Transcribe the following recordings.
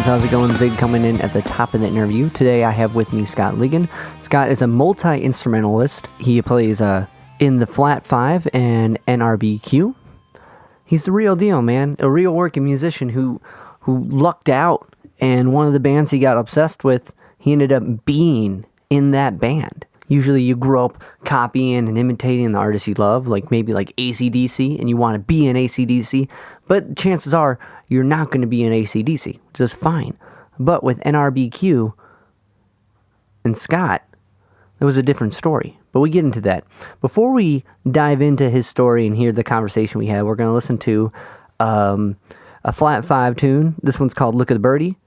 friends, how's it going? Zig coming in at the top of the interview. Today I have with me Scott Ligon. Scott is a multi-instrumentalist. He plays in the Flat 5 and NRBQ. He's the real deal, man. A real working musician who lucked out, and one of the bands he got obsessed with, he ended up being in that band. Usually you grow up copying and imitating the artists you love, like maybe like AC/DC, and you want to be in AC/DC, but chances are you're not going to be in AC/DC, which is fine. But with NRBQ and Scott, it was a different story. But we get into that. Before we dive into his story and hear the conversation we had, we're going to listen to a Flat 5 tune. This one's called Look at the Birdie.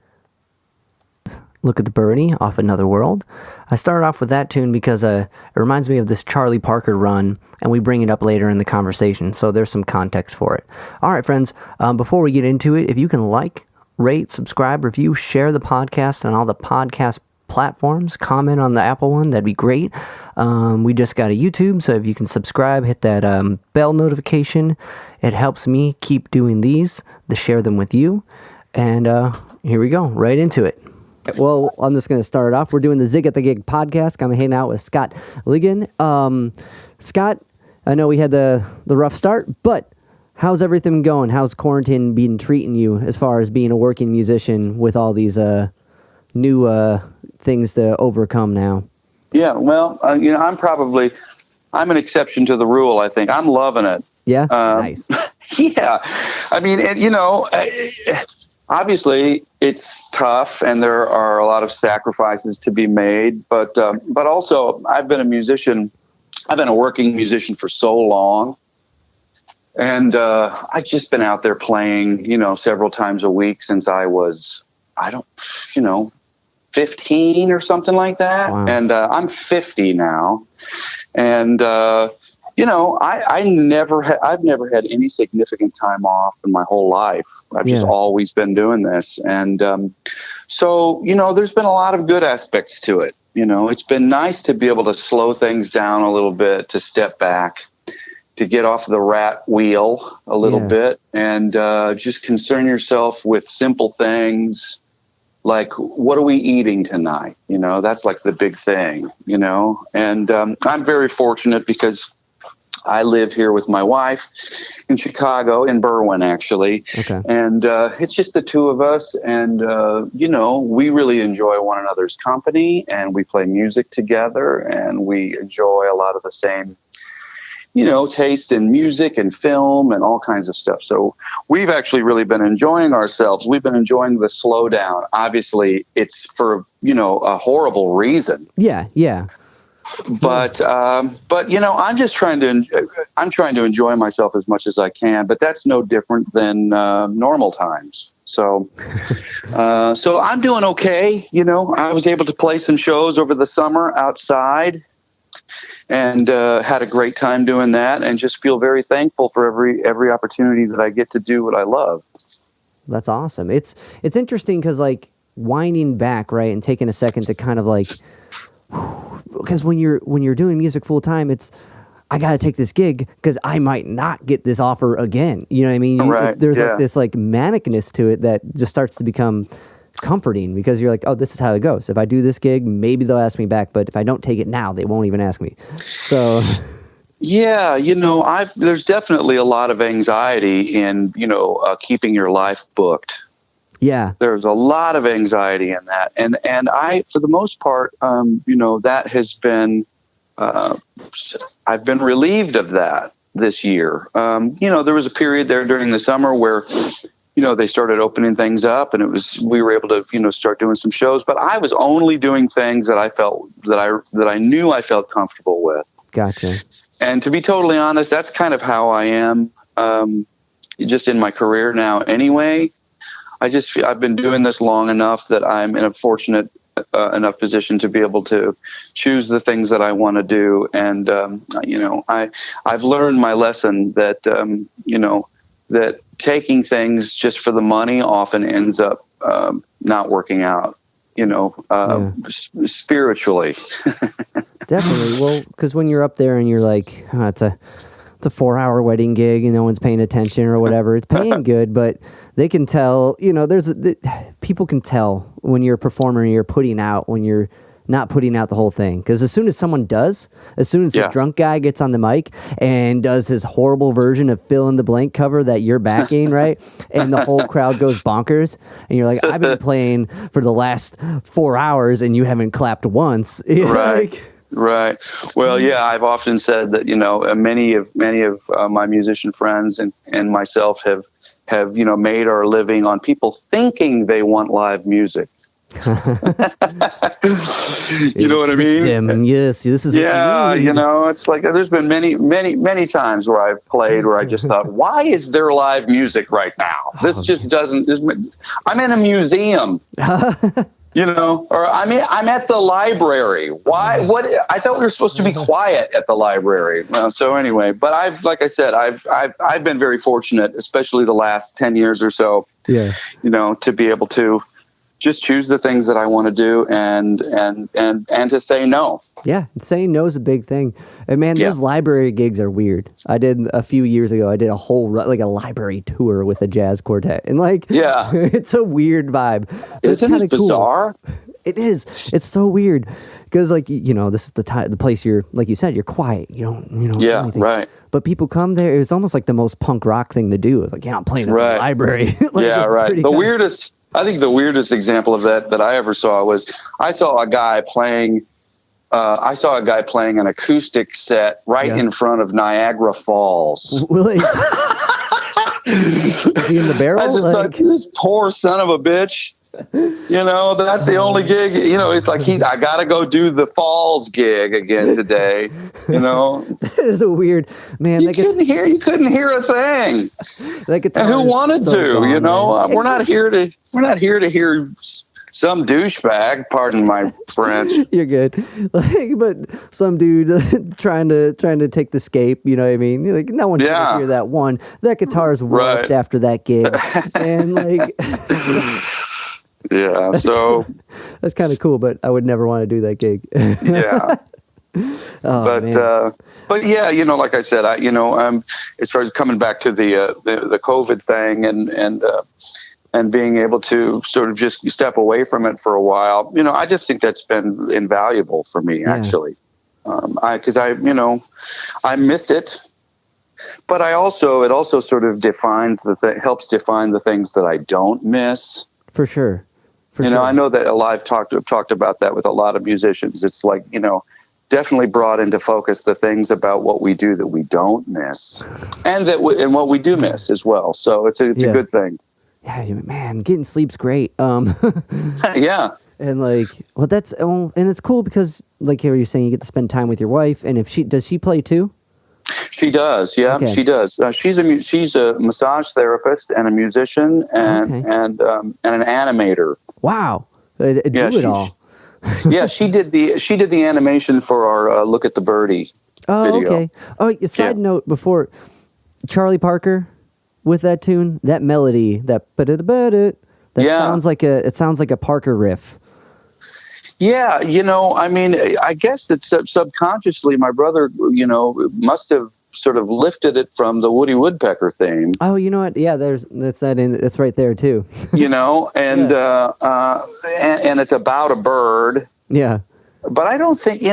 Look at the Birdie off Another World. I started off with that tune because it reminds me of this Charlie Parker run, and we bring it up later in the conversation, so there's some context for it. All right, friends, before we get into it, if you can like, rate, subscribe, review, share the podcast on all the podcast platforms, comment on the Apple one, that'd be great. We just got a YouTube, so if you can subscribe, hit that bell notification. It helps me keep doing these, to share them with you. And here we go, right into it. Well, I'm just going to start it off. We're doing the Zig at the Gig podcast. I'm hanging out with Scott Ligon. Scott, I know we had the rough start, but how's everything going? How's quarantine been treating you as far as being a working musician with all these new things to overcome now? Yeah, well, I'm an exception to the rule, I think. I'm loving it. Yeah? Nice. Yeah. I mean, obviously, it's tough, and there are a lot of sacrifices to be made. But also, I've been a working musician for so long, and I've just been out there playing, several times a week since I was, 15 or something like that. Wow. And I'm 50 now, and I've never had any significant time off in my whole life. I've just always been doing this. And so, there's been a lot of good aspects to it. It's been nice to be able to slow things down a little bit, to step back, to get off the rat wheel a little bit, and just concern yourself with simple things like, what are we eating tonight? That's like the big thing, and I'm very fortunate because I live here with my wife in Chicago, in Berwyn, actually. Okay. And it's just the two of us. And, we really enjoy one another's company, and we play music together, and we enjoy a lot of the same, taste in music and film and all kinds of stuff. So we've actually really been enjoying ourselves. We've been enjoying the slowdown. Obviously, it's for, a horrible reason. Yeah, yeah. But I'm just trying to enjoy myself as much as I can, but that's no different than normal times. So I'm doing okay. I was able to play some shows over the summer outside, and had a great time doing that, and just feel very thankful for every opportunity that I get to do what I love. That's awesome. It's interesting because, like, winding back, right, and taking a second to kind of like, because when you're doing music full time, it's, I got to take this gig because I might not get this offer again. You know what I mean? Right. There's like this like manicness to it that just starts to become comforting, because you're like, oh, this is how it goes. If I do this gig, maybe they'll ask me back, but if I don't take it now, they won't even ask me. So yeah, there's definitely a lot of anxiety in, keeping your life booked. Yeah. There's a lot of anxiety in that. And I, for the most part, that has been, I've been relieved of that this year. There was a period there during the summer where, they started opening things up, and we were able to, start doing some shows, but I was only doing things that I felt that I knew I felt comfortable with. Gotcha. And to be totally honest, that's kind of how I am, just in my career now anyway. I just feel I've been doing this long enough that I'm in a fortunate enough position to be able to choose the things that I want to do. And, I've learned my lesson that, that taking things just for the money often ends up not working out, spiritually. Definitely. Well, because when you're up there and you're like, oh, it's a it's a 4-hour wedding gig and no one's paying attention or whatever. It's paying good, but they can tell, people can tell when you're a performer and you're putting out, when you're not putting out the whole thing. Because as soon as the drunk guy gets on the mic and does his horrible version of fill in the blank cover that you're backing, right? And the whole crowd goes bonkers. And you're like, I've been playing for the last 4 hours and you haven't clapped once. Right. Right. Well, yeah, I've often said that, many of my musician friends and myself have made our living on people thinking they want live music. You know what I mean? Yes, this is yeah. what you need. It's like there's been many times where I've played where I just thought, why is there live music right now? This just doesn't. I'm in a museum. Or I'm at the library. Why? What? I thought we were supposed to be quiet at the library. So anyway, but I've been very fortunate, especially the last 10 years or so. Yeah. To be able to just choose the things that I want to do and to say no. Yeah, saying no is a big thing. And man, those library gigs are weird. I did a few years ago. I did a whole a library tour with a jazz quartet, and it's a weird vibe. Isn't it bizarre? Cool. It is. It's so weird because this is the place you're, like you said, you're quiet. You don't do anything. Right. But people come there. It was almost like the most punk rock thing to do. It's like, I'm playing at the library. Right. I think the weirdest example of that I ever saw was I saw a guy playing an acoustic set right in front of Niagara Falls. Really? Is he in the barrel? I just thought, this poor son of a bitch. That's the only gig. It's like I got to go do the Falls gig again today. That is a weird man. You couldn't hear a thing. And who wanted to? Gone, we're not here to hear some douchebag. Pardon my French. You're good. But some dude trying to take the scape. You know what I mean? No one's gonna hear that one. That guitar's warped after that gig, and yeah, so that's kind of cool, but I would never want to do that gig. Yeah. But yeah, like I said, as far as coming back to the COVID thing and being able to sort of just step away from it for a while, I just think that's been invaluable for me, actually. Because I missed it, but it also sort of helps define the things that I don't miss. For sure. I know that I've talked about that with a lot of musicians. It's like, definitely brought into focus the things about what we do that we don't miss and what we do miss as well. So it's a good thing. Yeah, man, getting sleep's great. Yeah. And and it's cool because you're saying, you get to spend time with your wife. And does she play too? She does, yeah, okay. She does. She's a massage therapist and a musician and an animator. Wow, do it all. Yeah, she did the animation for our "Look at the Birdie" video. Okay. Oh, side note before, Charlie Parker with that tune, that melody, that sounds like a Parker riff. Yeah, I guess that subconsciously my brother, must have sort of lifted it from the Woody Woodpecker theme. Oh, you know what? Yeah, that's right there too. And it's about a bird. Yeah. But I don't think, we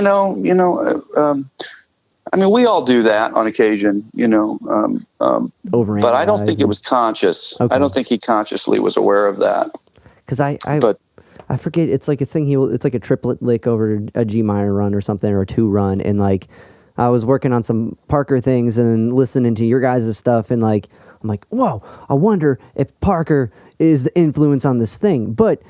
all do that on occasion, but I don't think it was conscious. Okay. I don't think he consciously was aware of that. Because I forget, it's like a thing, it's like a triplet lick over a G minor run or something, or a 2 run, and I was working on some Parker things and listening to your guys' stuff, and I'm like, whoa, I wonder if Parker is the influence on this thing. But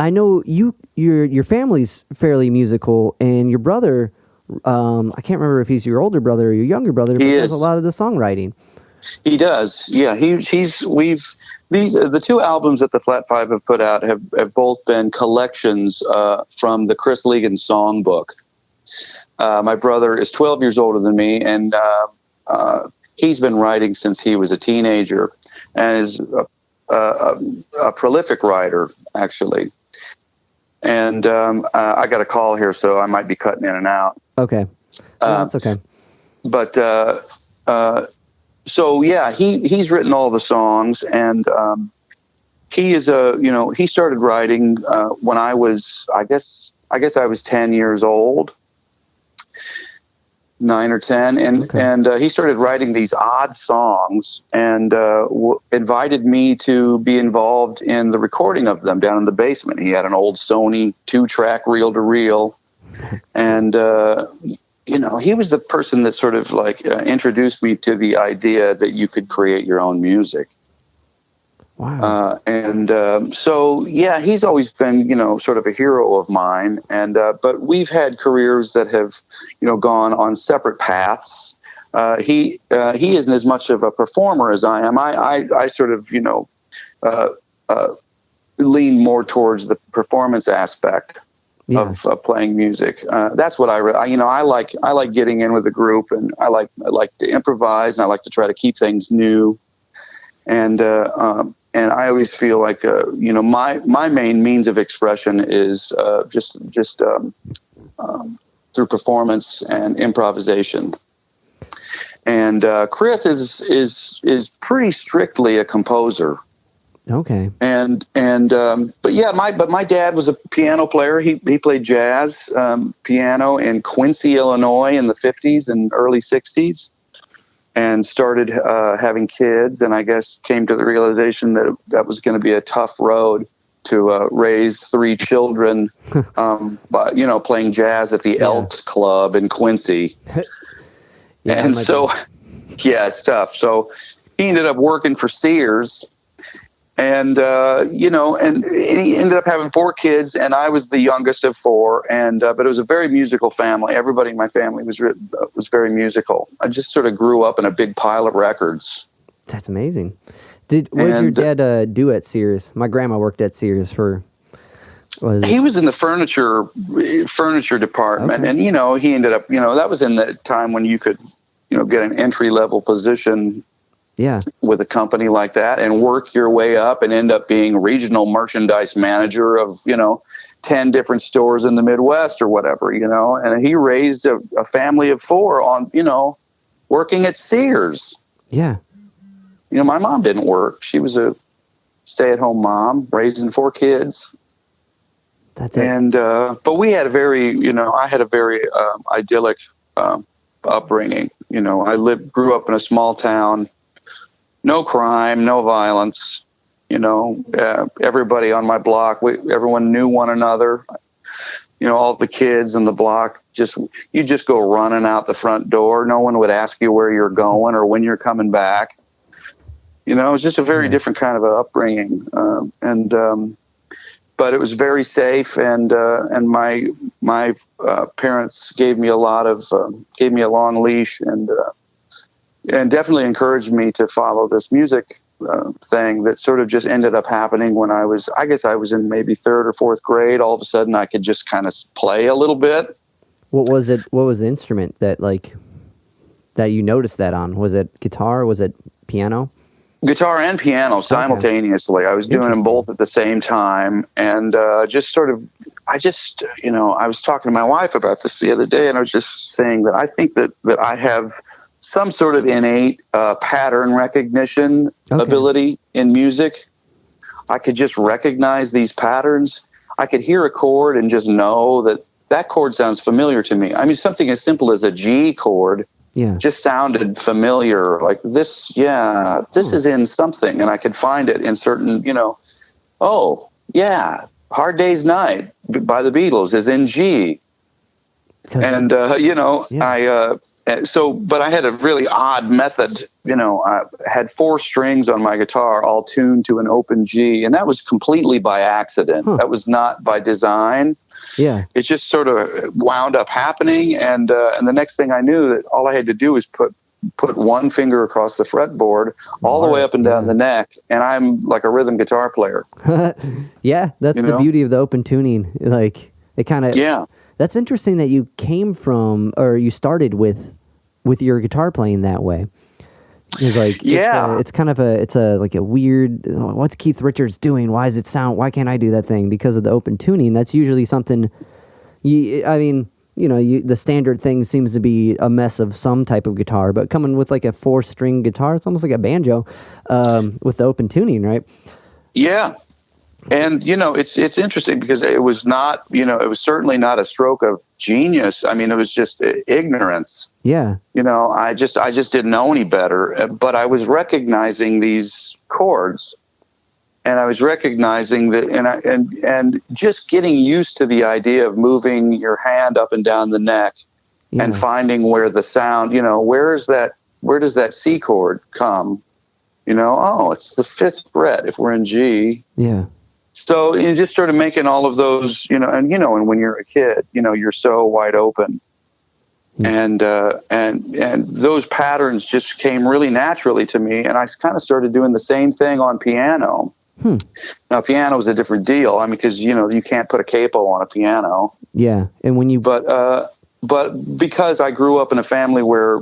I know your family's fairly musical, and your brother, I can't remember if he's your older brother or your younger brother, but he does a lot of the songwriting. He does, yeah. The 2 albums that the Flat Five have put out have both been collections from the Chris Ligon songbook. My brother is 12 years older than me, and he's been writing since he was a teenager, and is a prolific writer, actually. And I got a call here, so I might be cutting in and out. Okay, that's okay. But So yeah, he's written all the songs, and he is he started writing when I was, I guess I was 10 years old, 9 or 10, and he started writing these odd songs, and invited me to be involved in the recording of them down in the basement. He had an old Sony 2-track reel-to-reel, and he was the person that sort of like introduced me to the idea that you could create your own music. Wow. So yeah, he's always been, sort of a hero of mine. And, but we've had careers that have, gone on separate paths. He isn't as much of a performer as I am. I sort of, lean more towards the performance aspect of playing music. That's what I like getting in with the group, and I like to improvise, and I like to try to keep things new. And I always feel like, my main means of expression is just through performance and improvisation. And Chris is pretty strictly a composer. Okay. But my dad was a piano player. He played jazz piano in Quincy, Illinois, in the 50s and early 60s. And started having kids, and I guess came to the realization that was going to be a tough road to raise 3 children, by playing jazz at the Elks Club in Quincy. It's tough. So he ended up working for Sears, and and he ended up having 4 kids, and I was the youngest of 4. And but it was a very musical family. Everybody in my family was very musical. I just sort of grew up in a big pile of records. That's amazing. What did your dad do at Sears? My grandma worked at Sears for. He was in the furniture department, and he ended up that was in the time when you could get an entry level position. Yeah, with a company like that, and work your way up and end up being regional merchandise manager of 10 different stores in the Midwest or whatever, and he raised a family of 4 on working at Sears. Yeah, my mom didn't work; she was a stay-at-home mom raising 4 kids. That's it. And but we had I had a very idyllic upbringing. I grew up in a small town. No crime, no violence. Everybody on my block, everyone knew one another. All the kids in the block, you just go running out the front door. No one would ask you where you're going or when you're coming back. It was just a very different kind of upbringing. But it was very safe, and my parents gave me a long leash, and definitely encouraged me to follow this music thing that sort of just ended up happening when I was in maybe 3rd or 4th grade. All of a sudden I could just kind of play a little bit. What was it? What was the instrument that you noticed that on? Was it guitar? Was it piano? Guitar and piano simultaneously. Okay. I was doing them both at the same time, and I was talking to my wife about this the other day, and I was just saying that I think that I have some sort of innate pattern recognition ability in music. I could just recognize these patterns. I could hear a chord and just know that chord sounds familiar to me. I mean, something as simple as a G chord just sounded familiar. Like this is in something, and I could find it in certain, Hard Day's Night by the Beatles is in G. And, but I had a really odd method. I had 4 strings on my guitar all tuned to an open G, and that was completely by accident. That was not by design. Yeah. It just sort of wound up happening, and the next thing I knew, that all I had to do was put one finger across the fretboard all the way up and down the neck, and I'm like a rhythm guitar player. Yeah, that's the beauty of the open tuning. Like, it kind of That's interesting that you came from, or you started with your guitar playing that way. It's like, it's kind of like a weird, what's Keith Richards doing? Why does it sound, why can't I do that thing? Because of the open tuning. That's usually something, the standard thing seems to be a mess of some type of guitar, but coming with like a 4-string guitar, it's almost like a banjo with the open tuning, right? Yeah. And, it's interesting because it was not, it was certainly not a stroke of genius. I mean, it was just ignorance. Yeah. I just didn't know any better, but I was recognizing these chords, and I was recognizing that, and just getting used to the idea of moving your hand up and down the neck and finding where the sound, where does that C chord come? It's the 5th fret if we're in G. Yeah. So you just started making all of those, and when you're a kid, you're so wide open, and those patterns just came really naturally to me, and I kind of started doing the same thing on piano. Now, piano is a different deal. I mean, because you can't put a capo on a piano. Yeah, and when you but because I grew up in a family where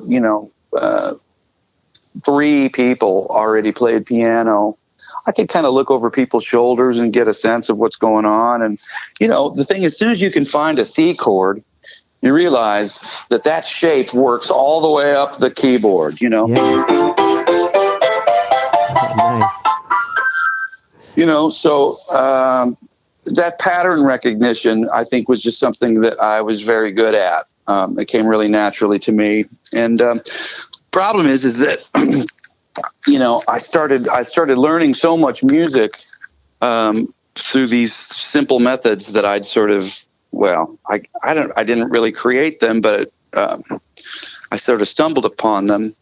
3 people already played piano, I could kind of look over people's shoulders and get a sense of what's going on. And, the thing, as soon as you can find a C chord, you realize that shape works all the way up the keyboard, Yeah. Nice. So that pattern recognition, I think, was just something that I was very good at. It came really naturally to me. And problem is that I started learning so much music through these simple methods that I'd sort of, I didn't really create them, but I sort of stumbled upon them.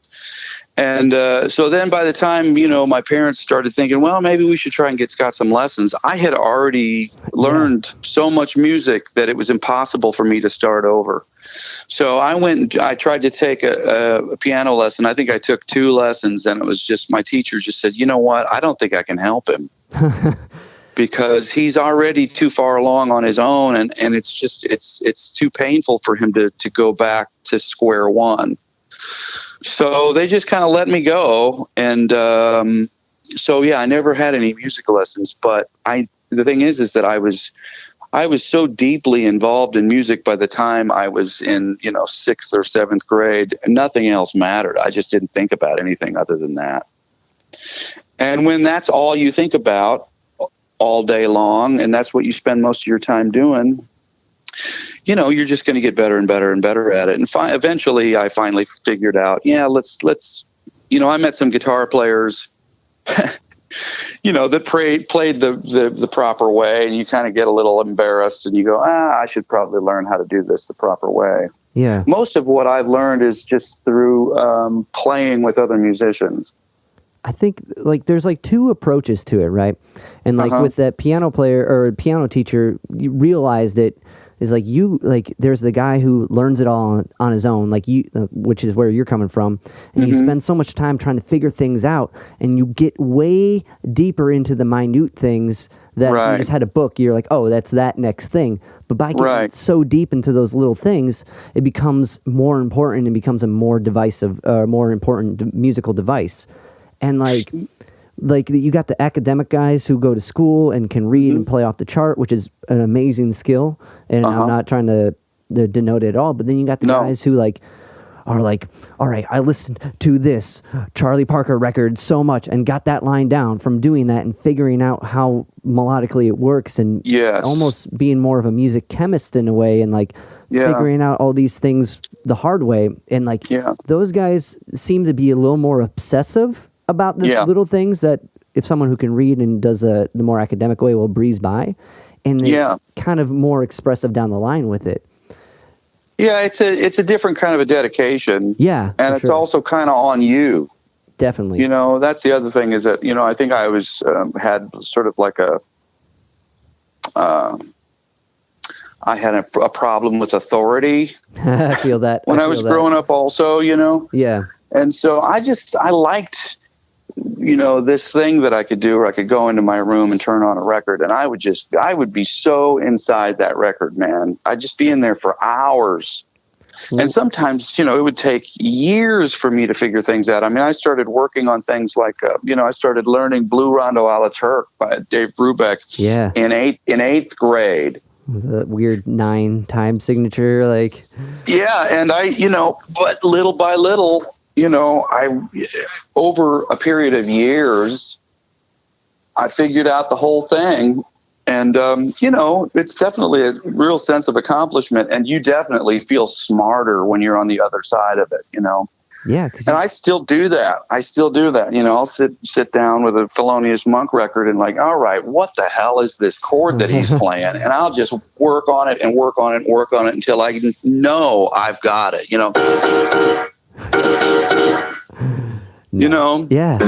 And so then by the time, my parents started thinking, well, maybe we should try and get Scott some lessons, I had already learned so much music that it was impossible for me to start over. So I tried to take a piano lesson. I think I took 2 lessons, and it was just, my teacher just said, you know what, I don't think I can help him because he's already too far along on his own. And it's just, it's too painful for him to go back to square one. So they just kind of let me go. And I never had any music lessons, but the thing is that I was so deeply involved in music by the time I was in, 6th or 7th grade, and nothing else mattered. I just didn't think about anything other than that. And when that's all you think about all day long, and that's what you spend most of your time doing, you're just going to get better and better and better at it. And eventually I finally figured out, let's, I met some guitar players that played the proper way, and you kind of get a little embarrassed and you go, I should probably learn how to do this the proper way. Yeah. Most of what I've learned is just through playing with other musicians. I think there's 2 approaches to it, right? And with that piano player or piano teacher, you realize that is there's the guy who learns it all on his own, which is where you're coming from, and you spend so much time trying to figure things out, and you get way deeper into the minute things that if you just had a book, you're like, oh, that's that next thing. But by getting so deep into those little things, it becomes more important and becomes a more more important musical device. And you got the academic guys who go to school and can read and play off the chart, which is an amazing skill. And I'm not trying to denote it at all. But then you got the guys who are like, all right, I listened to this Charlie Parker record so much and got that line down from doing that and figuring out how melodically it works, and almost being more of a music chemist in a way, and figuring out all these things the hard way. And those guys seem to be a little more obsessive about the little things that if someone who can read and does the more academic way will breeze by, and they're kind of more expressive down the line with it. Yeah, it's a different kind of a dedication. Yeah, and it's also kind of on you. Definitely. That's the other thing is that I think I was had sort of like I had a problem with authority. I feel that when I was growing up, also. Yeah, and so I liked. This thing that I could do where I could go into my room and turn on a record, and I would be so inside that record, man. I'd just be in there for hours. And sometimes, it would take years for me to figure things out. I mean, I started working on things like, I started learning Blue Rondo a la Turk by Dave Brubeck in eighth grade. The weird 9 time signature, like. Yeah, and but little by little, over a period of years, I figured out the whole thing. And, it's definitely a real sense of accomplishment. And you definitely feel smarter when you're on the other side of it, Yeah. And I still do that. I'll sit down with a Thelonious Monk record and like, all right, what the hell is this chord that he's playing? And I'll just work on it and work on it and work on it until I know I've got it, Yeah.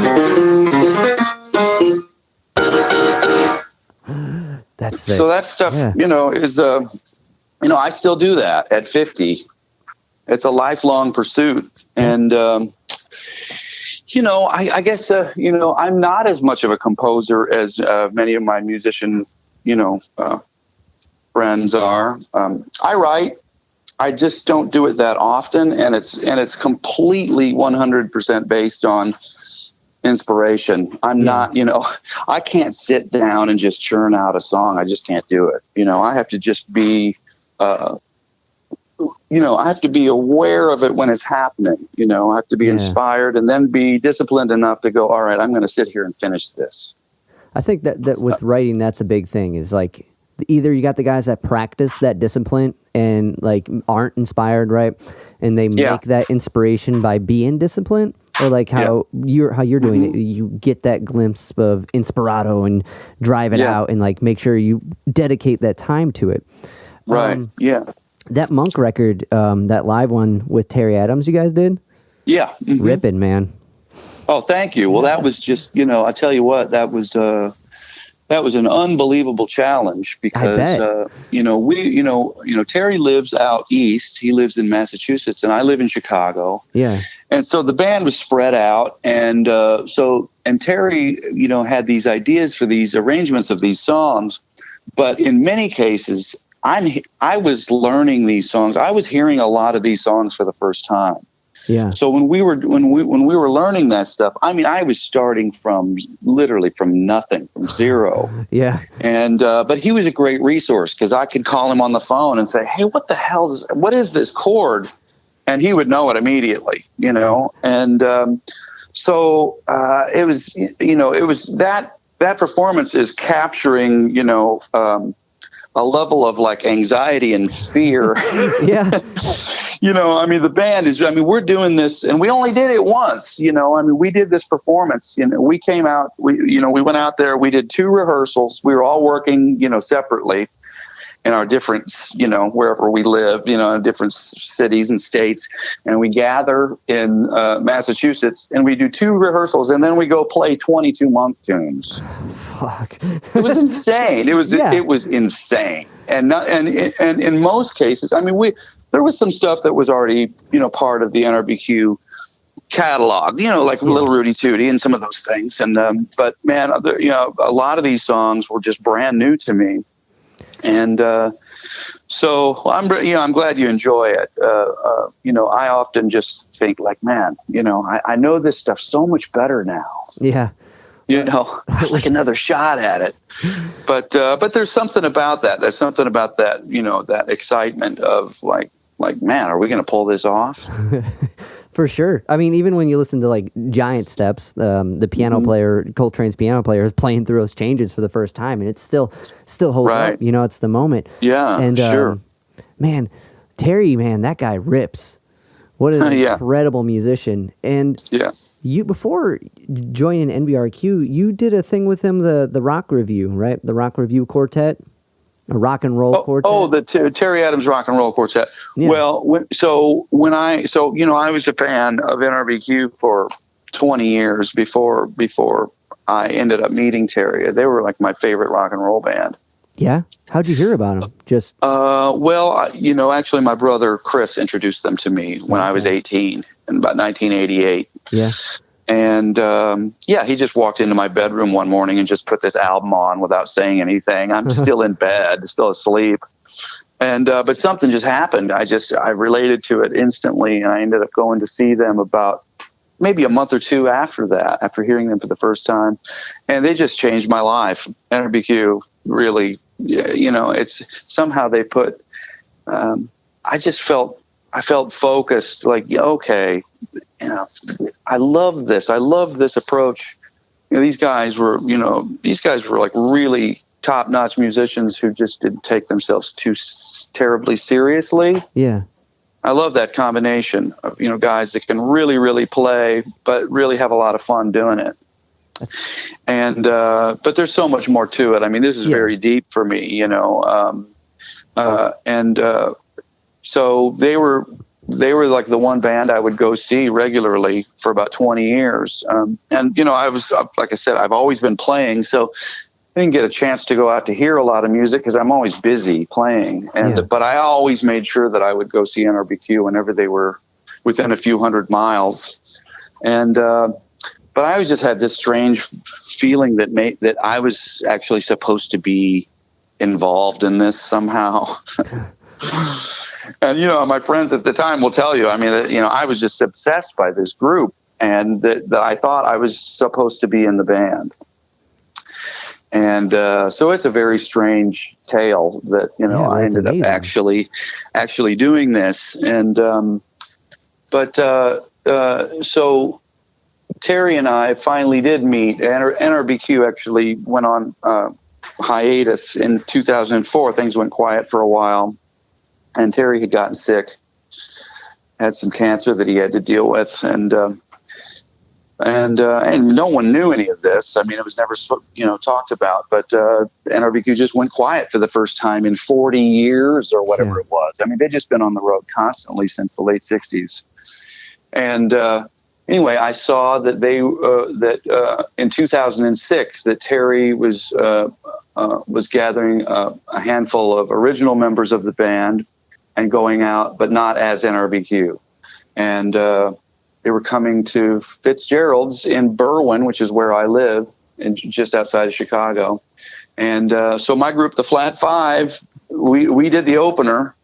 That's sick. So that stuff, is, I still do that at 50. It's a lifelong pursuit. And, I guess, I'm not as much of a composer as many of my musician, friends are. I write. I just don't do it that often. And it's completely 100% based on inspiration. I'm not, I can't sit down and just churn out a song. I just can't do it. I have to just be, I have to be aware of it when it's happening. I have to be inspired and then be disciplined enough to go, all right, I'm going to sit here and finish this. I think that with writing, that's a big thing, is like either you got the guys that practice that discipline and like aren't inspired, right? And they make that inspiration by being disciplined, or like how you're doing it. You get that glimpse of inspirato and drive it out and like make sure you dedicate that time to it. Right. That Monk record, that live one with Terry Adams you guys did? Yeah. Ripping, man. Oh, thank you. Well, that was just, I tell you what, that was an unbelievable challenge because, Terry lives out east. He lives in Massachusetts and I live in Chicago. Yeah. And so the band was spread out. And Terry, had these ideas for these arrangements of these songs. But in many cases, I was learning these songs. I was hearing a lot of these songs for the first time. Yeah. So when we were learning that stuff, I was starting from nothing, from zero. Yeah. And but he was a great resource because I could call him on the phone and say, "Hey, what is this chord?" And he would know it immediately, And so it was that performance is capturing, a level of like anxiety and fear. Yeah. The band is, we're doing this and we only did it once, we did this performance, we came out, we went out there, we did 2 rehearsals. We were all working, separately in our different, wherever we live, in different cities and states. And we gather in Massachusetts and we do 2 rehearsals and then we go play 22 Monk tunes. Fuck. It was insane. It was insane. And in most cases, there was some stuff that was already, part of the NRBQ catalog, like Little Rudy Tootie and some of those things. And but man, a lot of these songs were just brand new to me. And so I'm glad you enjoy it. I often just think like, man, I know this stuff so much better now. Yeah. I'd like another shot at it. But there's something about that. There's something about that, that excitement of like, man, are we going to pull this off? For sure. Even when you listen to like Giant Steps, the piano player, Coltrane's piano player, is playing through those changes for the first time, and it still holds up. It's the moment. Yeah, and sure. Man, Terry, that guy rips. What an incredible musician. And you, before joining NBRQ, you did a thing with him, the Rock Review, right? The Rock Review Quartet. A rock and roll quartet. Oh, the Terry Adams Rock and Roll Quartet. Yeah. Well, I was a fan of NRBQ for 20 years before I ended up meeting Terry. They were like my favorite rock and roll band. Yeah. How'd you hear about them? Just actually, my brother Chris introduced them to me when I was 18 in about 1988. Yeah. And, he just walked into my bedroom one morning and just put this album on without saying anything. I'm still in bed, still asleep. And, but something just happened. I related to it instantly. And I ended up going to see them about maybe a month or 2 after that, after hearing them for the first time. And they just changed my life. NRBQ really it's somehow they put, I felt focused, like, okay, I love this. I love this approach. These guys were like really top-notch musicians who just didn't take themselves too terribly seriously. Yeah. I love that combination of, guys that can really, really play, but really have a lot of fun doing it. And, but there's so much more to it. I mean, this is very deep for me, so they were like the one band I would go see regularly for about 20 years. And, I was, like I said, I've always been playing, so I didn't get a chance to go out to hear a lot of music because I'm always busy playing. But I always made sure that I would go see NRBQ whenever they were within a few hundred miles. And, but I always just had this strange feeling that I was actually supposed to be involved in this somehow. And, my friends at the time will tell you, I mean, I was just obsessed by this group, and that I thought I was supposed to be in the band. And so it's a very strange tale that, I ended up actually doing this. And so Terry and I finally did meet. NRBQ actually went on hiatus in 2004. Things went quiet for a while. And Terry had gotten sick, had some cancer that he had to deal with, and no one knew any of this. I mean, it was never, talked about. But NRBQ just went quiet for the first time in 40 years or whatever it was. I mean, they'd just been on the road constantly since the late 60s. And anyway, I saw that in 2006 that Terry was gathering a handful of original members of the band and going out, but not as NRBQ. And they were coming to Fitzgerald's in Berwyn, which is where I live, just outside of Chicago. And so my group, the Flat Five, we did the opener.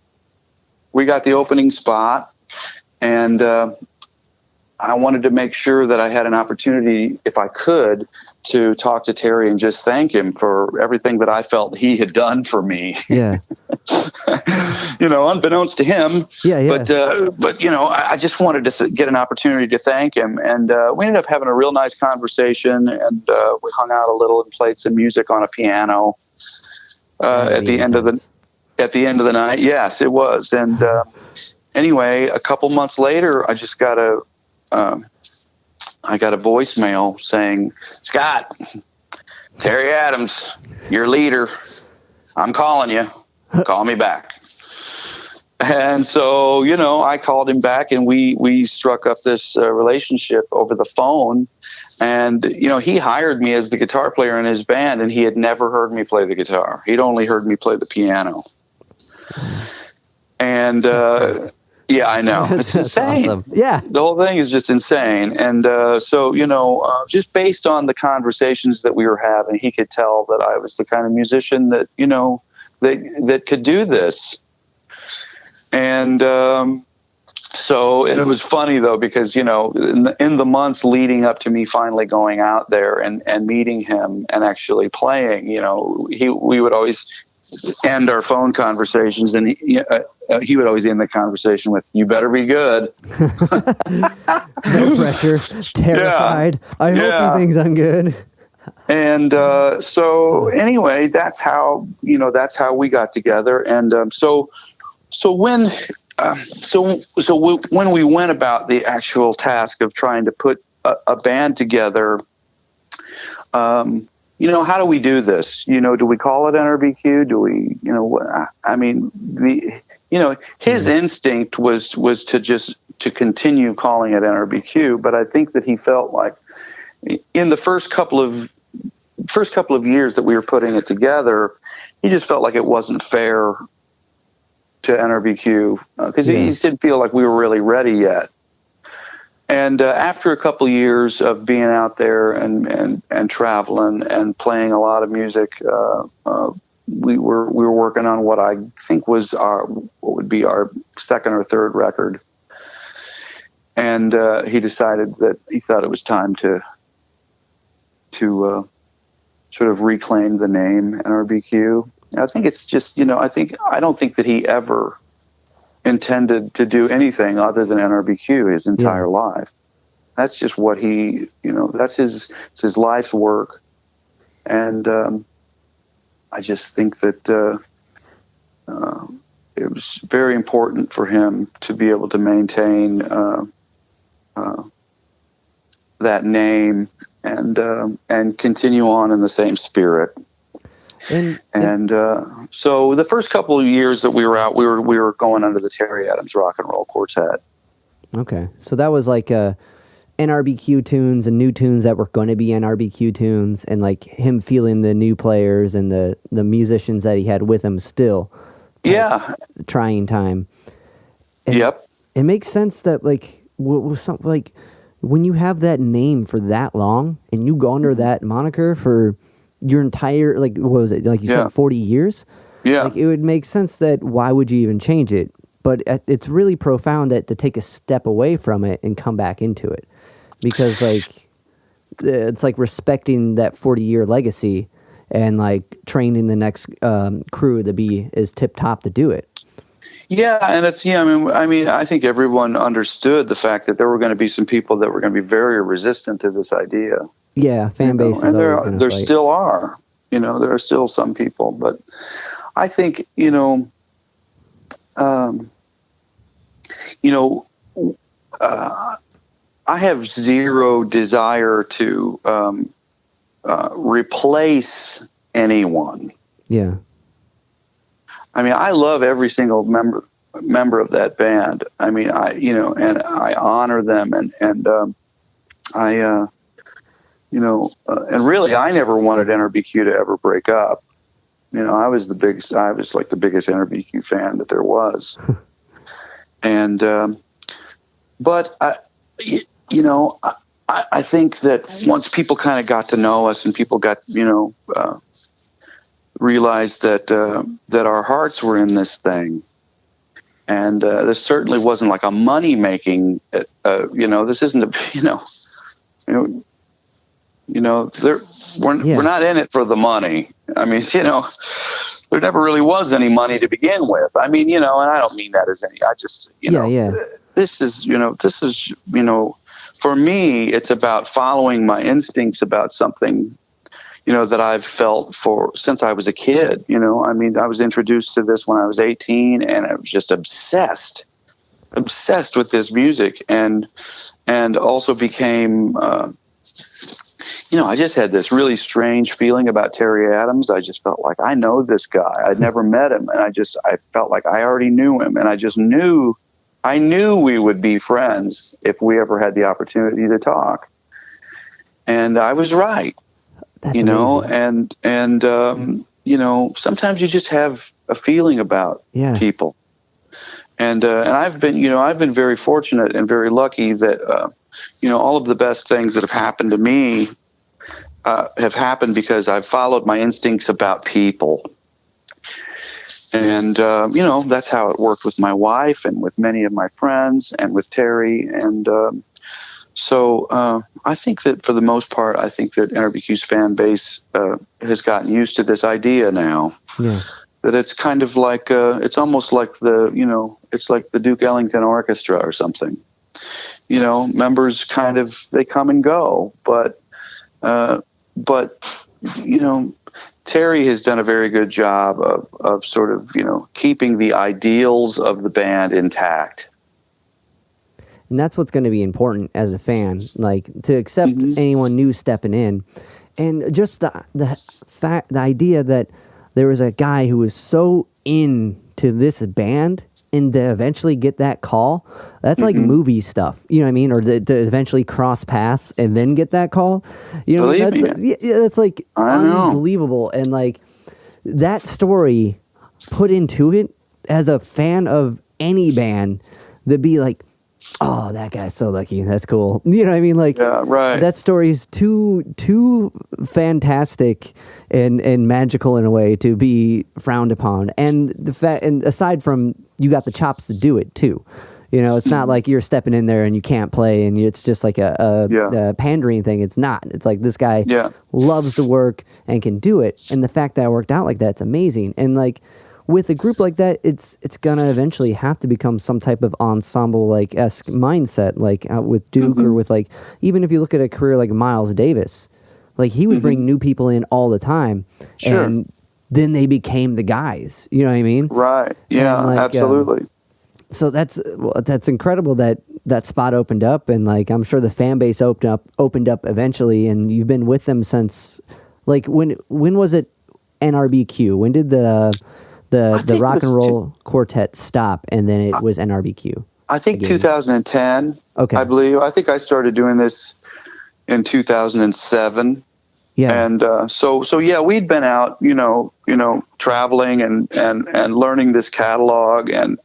We got the opening spot, and I wanted to make sure that I had an opportunity, if I could, to talk to Terry and just thank him for everything that I felt he had done for me. Yeah. Unbeknownst to him. Yeah. But I just wanted to get an opportunity to thank him. And we ended up having a real nice conversation, and we hung out a little and played some music on a piano at the end of the night. Yes, it was. And anyway, a couple months later, I just got a voicemail saying, "Scott, Terry Adams, your leader, I'm calling you. Call me back." And so, I called him back, and we struck up this relationship over the phone. And, he hired me as the guitar player in his band, and he had never heard me play the guitar. He'd only heard me play the piano. And, yeah, I know. It's insane. Awesome. Yeah. The whole thing is just insane. And so, just based on the conversations that we were having, he could tell that I was the kind of musician that, that could do this. And so it was funny, though, because, in the months leading up to me finally going out there and meeting him and actually playing, we would always end our phone conversations, and he would always end the conversation with, "You better be good." No pressure, terrified. Yeah. I hope he thinks I'm good. And so anyway, that's how we got together. And so when we went about the actual task of trying to put a band together, how do we do this? Do we call it NRBQ? Do we, I mean, his instinct was to continue calling it NRBQ, but I think that he felt like in the first couple of years that we were putting it together, he just felt like it wasn't fair to NRBQ because he just didn't feel like we were really ready yet. And after a couple of years of being out there and traveling and playing a lot of music, we were working on what I think was what would be our second or third record. And he decided that he thought it was time to sort of reclaim the name NRBQ. I think it's just, I don't think that he ever intended to do anything other than NRBQ his entire life. That's just what he, that's his life's work. And I just think that it was very important for him to be able to maintain that name and continue on in the same spirit. And so the first couple of years that we were out, we were going under the Terry Adams Rock and Roll Quartet. Okay, so that was like NRBQ tunes and new tunes that were going to be NRBQ tunes, and like him feeling the new players and the musicians that he had with him still. Trying time. And yep. It makes sense that like when you have that name for that long and you go under that moniker for your entire, like, what was it? Like you said, 40 years? Yeah. Like, it would make sense that why would you even change it? But it's really profound that to take a step away from it and come back into it. Because, like, it's like respecting that 40-year legacy and, like, training the next crew to be as tip-top to do it. Yeah, and I think everyone understood the fact that there were going to be some people that were going to be very resistant to this idea. Yeah, fan base, and there still are. There are still some people, but I think I have zero desire to replace anyone. Yeah. I mean, I love every single member of that band. I mean, and I honor them, and really, I never wanted NRBQ to ever break up. I was like the biggest NRBQ fan that there was. And, but I think that once people kind of got to know us and people got, realized that our hearts were in this thing. And this certainly wasn't like a money making, this isn't we're not in it for the money. I mean, there never really was any money to begin with. I mean, and I don't mean that as any, I just, this is, for me, it's about following my instincts about something, that I've felt since I was a kid. I mean, I was introduced to this when I was 18, and I was just obsessed with this music, and also became, I just had this really strange feeling about Terry Adams. I just felt like I know this guy. I'd never met him, and I felt like I already knew him, and I knew we would be friends if we ever had the opportunity to talk. And I was right. That's amazing. and sometimes you just have a feeling about people. And I've been very fortunate and very lucky that, all of the best things that have happened to me have happened because I've followed my instincts about people. And, that's how it worked with my wife and with many of my friends and with Terry. And so I think that for the most part, I think that NRBQ's fan base has gotten used to this idea now. Yeah. That it's kind of like, it's almost like it's like the Duke Ellington Orchestra or something. Members kind of, they come and go, but Terry has done a very good job of sort of, keeping the ideals of the band intact. And that's what's going to be important as a fan, like to accept anyone new stepping in. And just the idea that there was a guy who was so into this band and to eventually get that call, that's like movie stuff, you know what I mean? Or to eventually cross paths and then get that call. That's like unbelievable. And like that story put into it as a fan of any band, that'd be like, oh, that guy's so lucky. That's cool. You know what I mean? Like, that story is too fantastic and magical in a way to be frowned upon. And and aside from, you got the chops to do it too. You know, it's not like you're stepping in there and you can't play and it's just like a pandering thing. It's not. It's like this guy loves the work and can do it. And the fact that it worked out like that, it's amazing. And like with a group like that, it's gonna eventually have to become some type of ensemble like esque mindset, like with Duke or with like, even if you look at a career like Miles Davis, like he would bring new people in all the time. Sure. And then they became the guys. You know what I mean? Right. Yeah, like, absolutely. So that's incredible that spot opened up, and like I'm sure the fan base opened up eventually, and you've been with them since. Like when was it NRBQ? When did the rock and roll quartet stop, and then it was NRBQ? I think 2010. Okay, I believe. I think I started doing this in 2007. Yeah, and so yeah, we'd been out, you know, traveling and learning this catalog and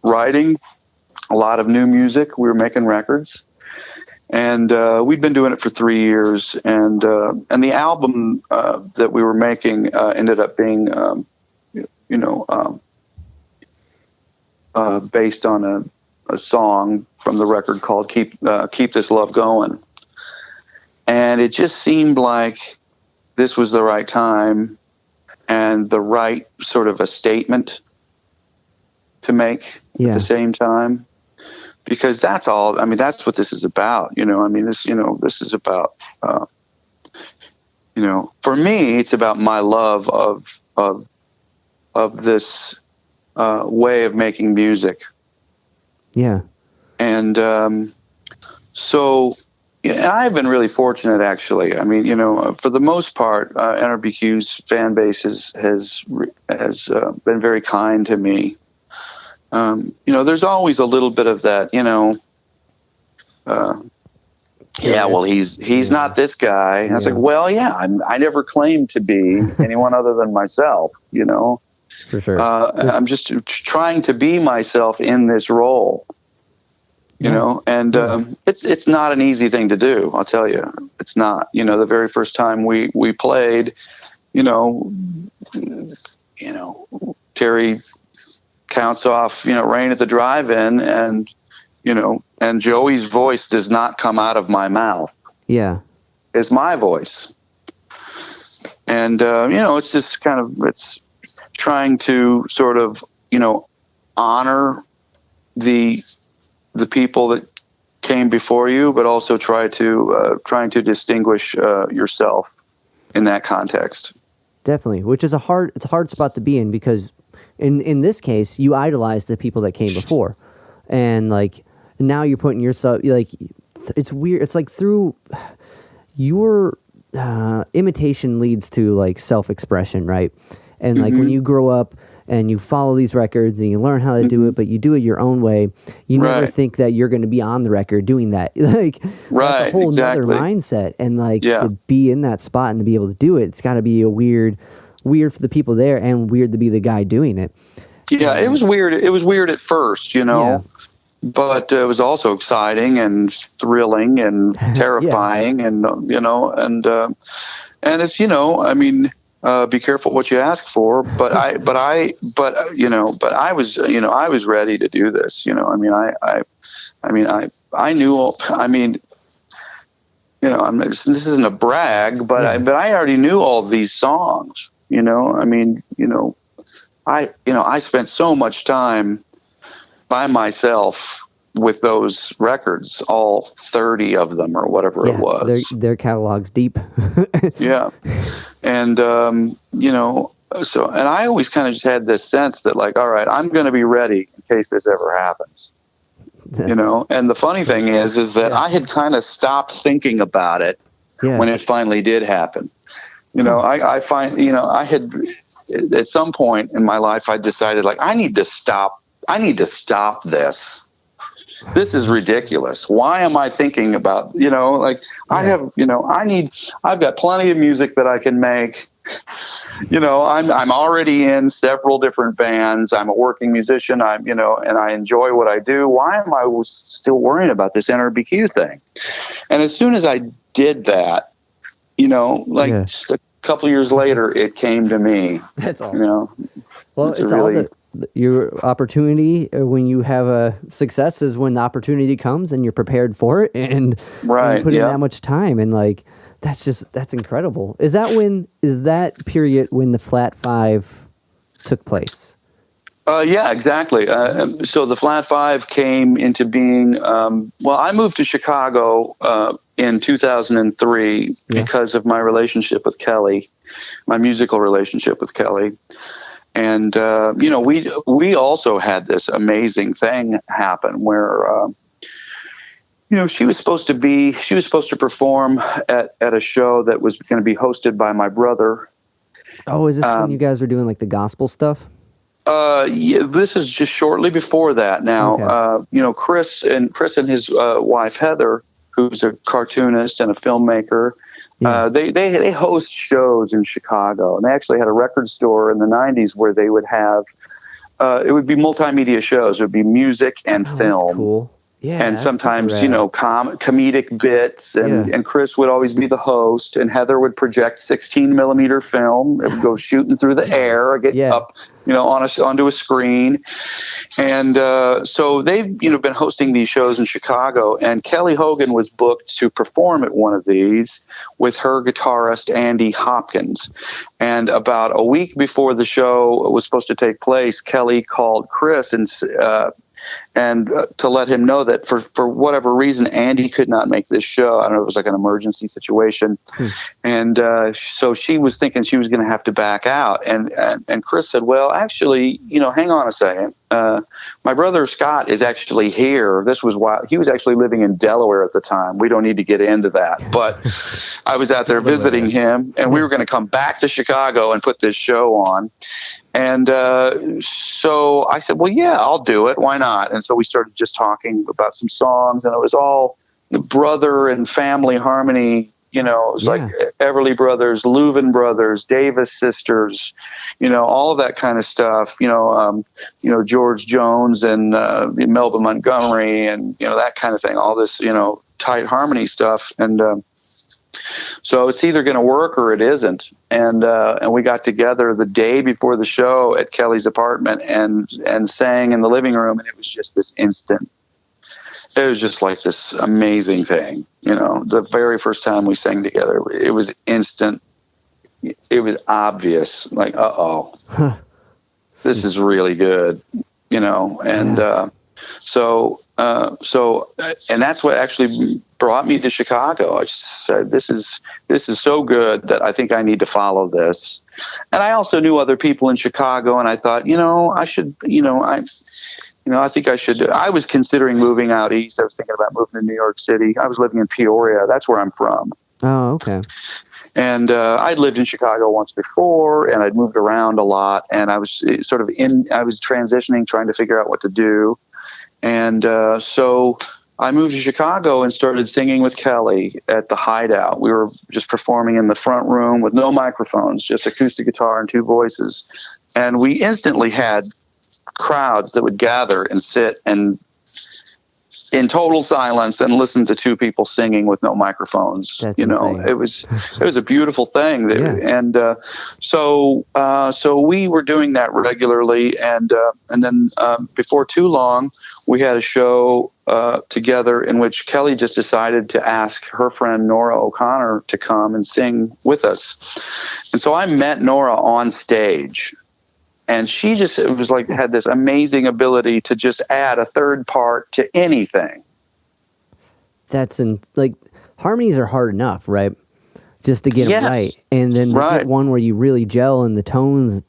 writing a lot of new music. We were making records, and we'd been doing it for 3 years. And the album that we were making ended up being, based on a song from the record called "Keep This Love Going." And it just seemed like this was the right time and the right sort of a statement to make at the same time, because that's all. I mean, that's what this is about. You know, I mean, this is about. For me, it's about my love of this way of making music. Yeah, and so. Yeah, I've been really fortunate, actually. I mean, for the most part, NRBQ's fan base has been very kind to me. There's always a little bit of that, well, he's not this guy. And I was like, well, yeah, I never claimed to be anyone other than myself, For sure. I'm just trying to be myself in this role. And it's not an easy thing to do. I'll tell you, it's not. The very first time we played, Terry counts off, Rain at the Drive-In, and Joey's voice does not come out of my mouth. Yeah, it's my voice, and it's just kind of it's trying to sort of honor the people that came before you, but also trying to distinguish yourself in that context. Definitely, which is a hard spot to be in, because in this case you idolize the people that came before, and like now you're putting yourself, like, it's weird. It's like through your imitation leads to like self-expression, right? And like when you grow up and you follow these records and you learn how to do it, but you do it your own way. You never think that you're going to be on the record doing that. Like, that's a whole other mindset. And like to be in that spot and to be able to do it, it's got to be a weird for the people there, and weird to be the guy doing it. Yeah, it was weird. It was weird at first, but it was also exciting and thrilling and terrifying, and and it's I mean. Be careful what you ask for, but I was ready to do this. I knew. This isn't a brag, but I already knew all these songs. I spent so much time by myself with those records, all 30 of them or whatever it was. Their catalog's deep. Yeah. And, so, and I always kind of just had this sense that like, all right, I'm going to be ready in case this ever happens, and the funny thing is that I had kind of stopped thinking about it when it finally did happen. I find, I had, at some point in my life, I decided like, I need to stop this. This is ridiculous. Why am I thinking about, I have, I've got plenty of music that I can make. I'm already in several different bands. I'm a working musician. And I enjoy what I do. Why am I still worrying about this NRBQ thing? And as soon as I did that, just a couple years later, it came to me. That's all. Well, it's really, your opportunity when you have a success is when the opportunity comes and you're prepared for it and you put in that much time, and like that's incredible. Is that period when the Flat Five took place? Yeah, exactly. So the Flat Five came into being. Well, I moved to Chicago in 2003 because of my relationship with Kelly, my musical relationship with Kelly. And, we also had this amazing thing happen where, she was supposed to perform at a show that was going to be hosted by my brother. Oh, is this when you guys were doing like the gospel stuff? Yeah, this is just shortly before that. Now, Chris and his wife Heather, who's a cartoonist and a filmmaker, they host shows in Chicago, and they actually had a record store in the 90s where they would have it would be multimedia shows. It would be music and film. That's cool. Yeah, and sometimes, comedic bits, and Chris would always be the host, and Heather would project 16 millimeter film. It would go shooting through the air, get up, onto a screen. And so they've, been hosting these shows in Chicago, and Kelly Hogan was booked to perform at one of these with her guitarist, Andy Hopkins. And about a week before the show was supposed to take place, Kelly called Chris and to let him know that for whatever reason, Andy could not make this show. I don't know, it was like an emergency situation. And so she was thinking she was going to have to back out. And Chris said, well, actually, hang on a second. My brother Scott is actually here. This was why he was actually living in Delaware at the time. We don't need to get into that. But I was out there visiting him, and we were going to come back to Chicago and put this show on. And so I said, well, yeah, I'll do it. Why not? And so we started just talking about some songs, and it was all brother and family harmony. It was like Everly Brothers, Louvin Brothers, Davis Sisters, all of that kind of stuff. George Jones and Melba Montgomery, and that kind of thing. All this, tight harmony stuff, and so it's either going to work or it isn't. And we got together the day before the show at Kelly's apartment and sang in the living room, and it was just this instant. It was just like this amazing thing. The very first time we sang together, it was instant. It was obvious, like, this is really good, and so that's what actually brought me to Chicago. I just said, this is so good that I think I need to follow this. And I also knew other people in Chicago, and I thought, I should, I think I should. I was considering moving out east. I was thinking about moving to New York City. I was living in Peoria. That's where I'm from. Oh, okay. And I'd lived in Chicago once before, and I'd moved around a lot. And I was I was transitioning, trying to figure out what to do. And so I moved to Chicago and started singing with Kelly at the Hideout. We were just performing in the front room with no microphones, just acoustic guitar and two voices. And we instantly had crowds that would gather and sit and in total silence and listen to two people singing with no microphones. That's insane. It was a beautiful thing. And so we were doing that regularly, and then before too long we had a show together in which Kelly just decided to ask her friend Nora O'Connor to come and sing with us. And so I met Nora on stage. And she just, it was like, had this amazing ability to just add a third part to anything. Harmonies are hard enough, right? Just to get them right. And then to get one where you really gel and the tones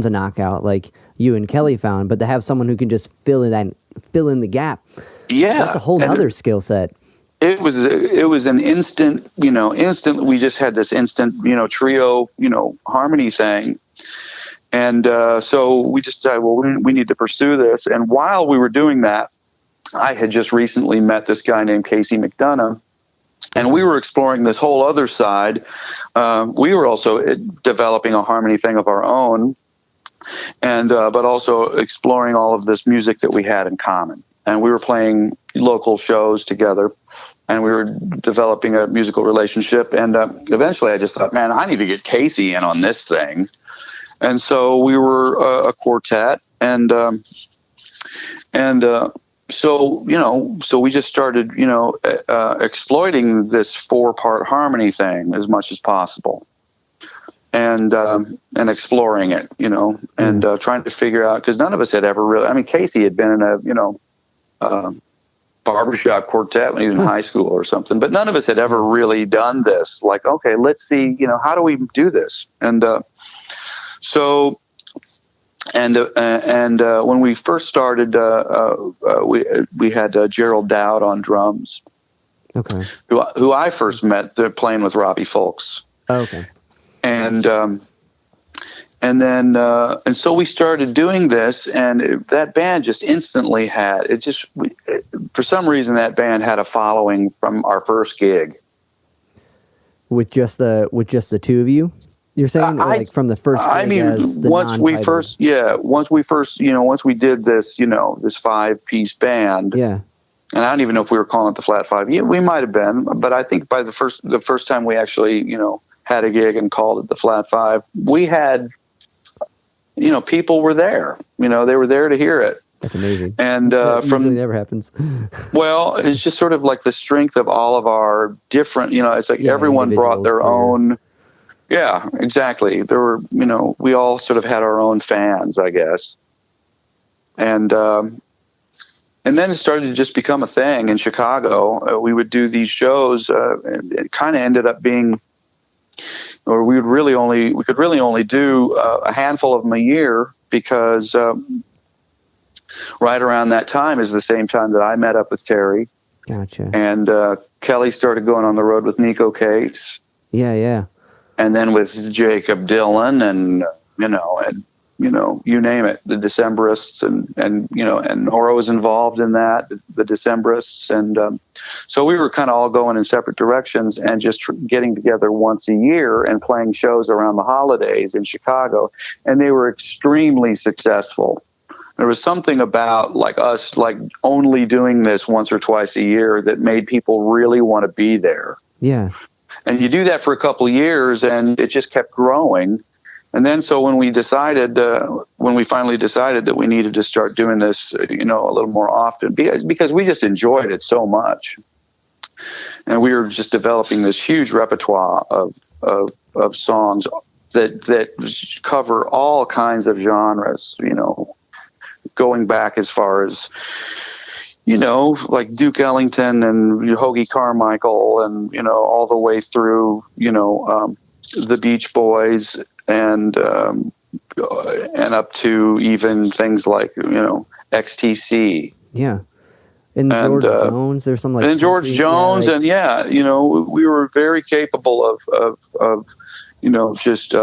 a knockout, like you and Kelly found, but to have someone who can just fill in the gap. Yeah. That's a whole nother skill set. It was an instant, we just had this instant, trio, harmony thing. And so we just decided, well, we need to pursue this. And while we were doing that, I had just recently met this guy named Casey McDonough, and we were exploring this whole other side. We were also developing a harmony thing of our own, and but also exploring all of this music that we had in common. And we were playing local shows together, and we were developing a musical relationship. And eventually I just thought, man, I need to get Casey in on this thing. And so we were a quartet, So, so we just started, exploiting this 4-part harmony thing as much as possible, and exploring it, and trying to figure out, because none of us had ever really, I mean, Casey had been in a, barbershop quartet when he was in high school or something, but none of us had ever really done this. Like, okay, let's see, how do we do this? And when we first started, we had Gerald Dowd on drums, okay, who I first met playing with Robbie Fulks. Oh, okay, and so we started doing this, and that band just instantly had it. For some reason, that band had a following from our first gig. With just the two of you, you're saying, or like from the first gig? I mean, as the once we first we did this, this 5-piece band. Yeah. And I don't even know if we were calling it the Flat Five. Yeah, we might have been, but I think by the first time we actually, had a gig and called it the Flat Five, we had, people were there. They were there to hear it. That's amazing. And that usually never happens. Well, it's just sort of like the strength of all of our different. It's like everyone brought their own. Yeah, exactly. There were, we all sort of had our own fans, I guess. And then it started to just become a thing in Chicago. We would do these shows, and it kind of ended up being, or we could really only do a handful of them a year, because right around that time is the same time that I met up with Terry. Gotcha. And Kelly started going on the road with Nico Case. Yeah. And then with Jacob Dylan, and you name it, the Decemberists, and Nora was involved in that, the Decemberists, and so we were kind of all going in separate directions, and just getting together once a year and playing shows around the holidays in Chicago, and they were extremely successful. There was something about us only doing this once or twice a year that made people really want to be there. Yeah. And you do that for a couple of years, and it just kept growing. And then, so when we finally decided that we needed to start doing this, a little more often, because we just enjoyed it so much, and we were just developing this huge repertoire of songs that cover all kinds of genres, going back as far as, like Duke Ellington and Hoagie Carmichael, and, all the way through, the Beach Boys, and up to even things like, XTC. Yeah. And George Jones, there's some and George Jones, and we were very capable of just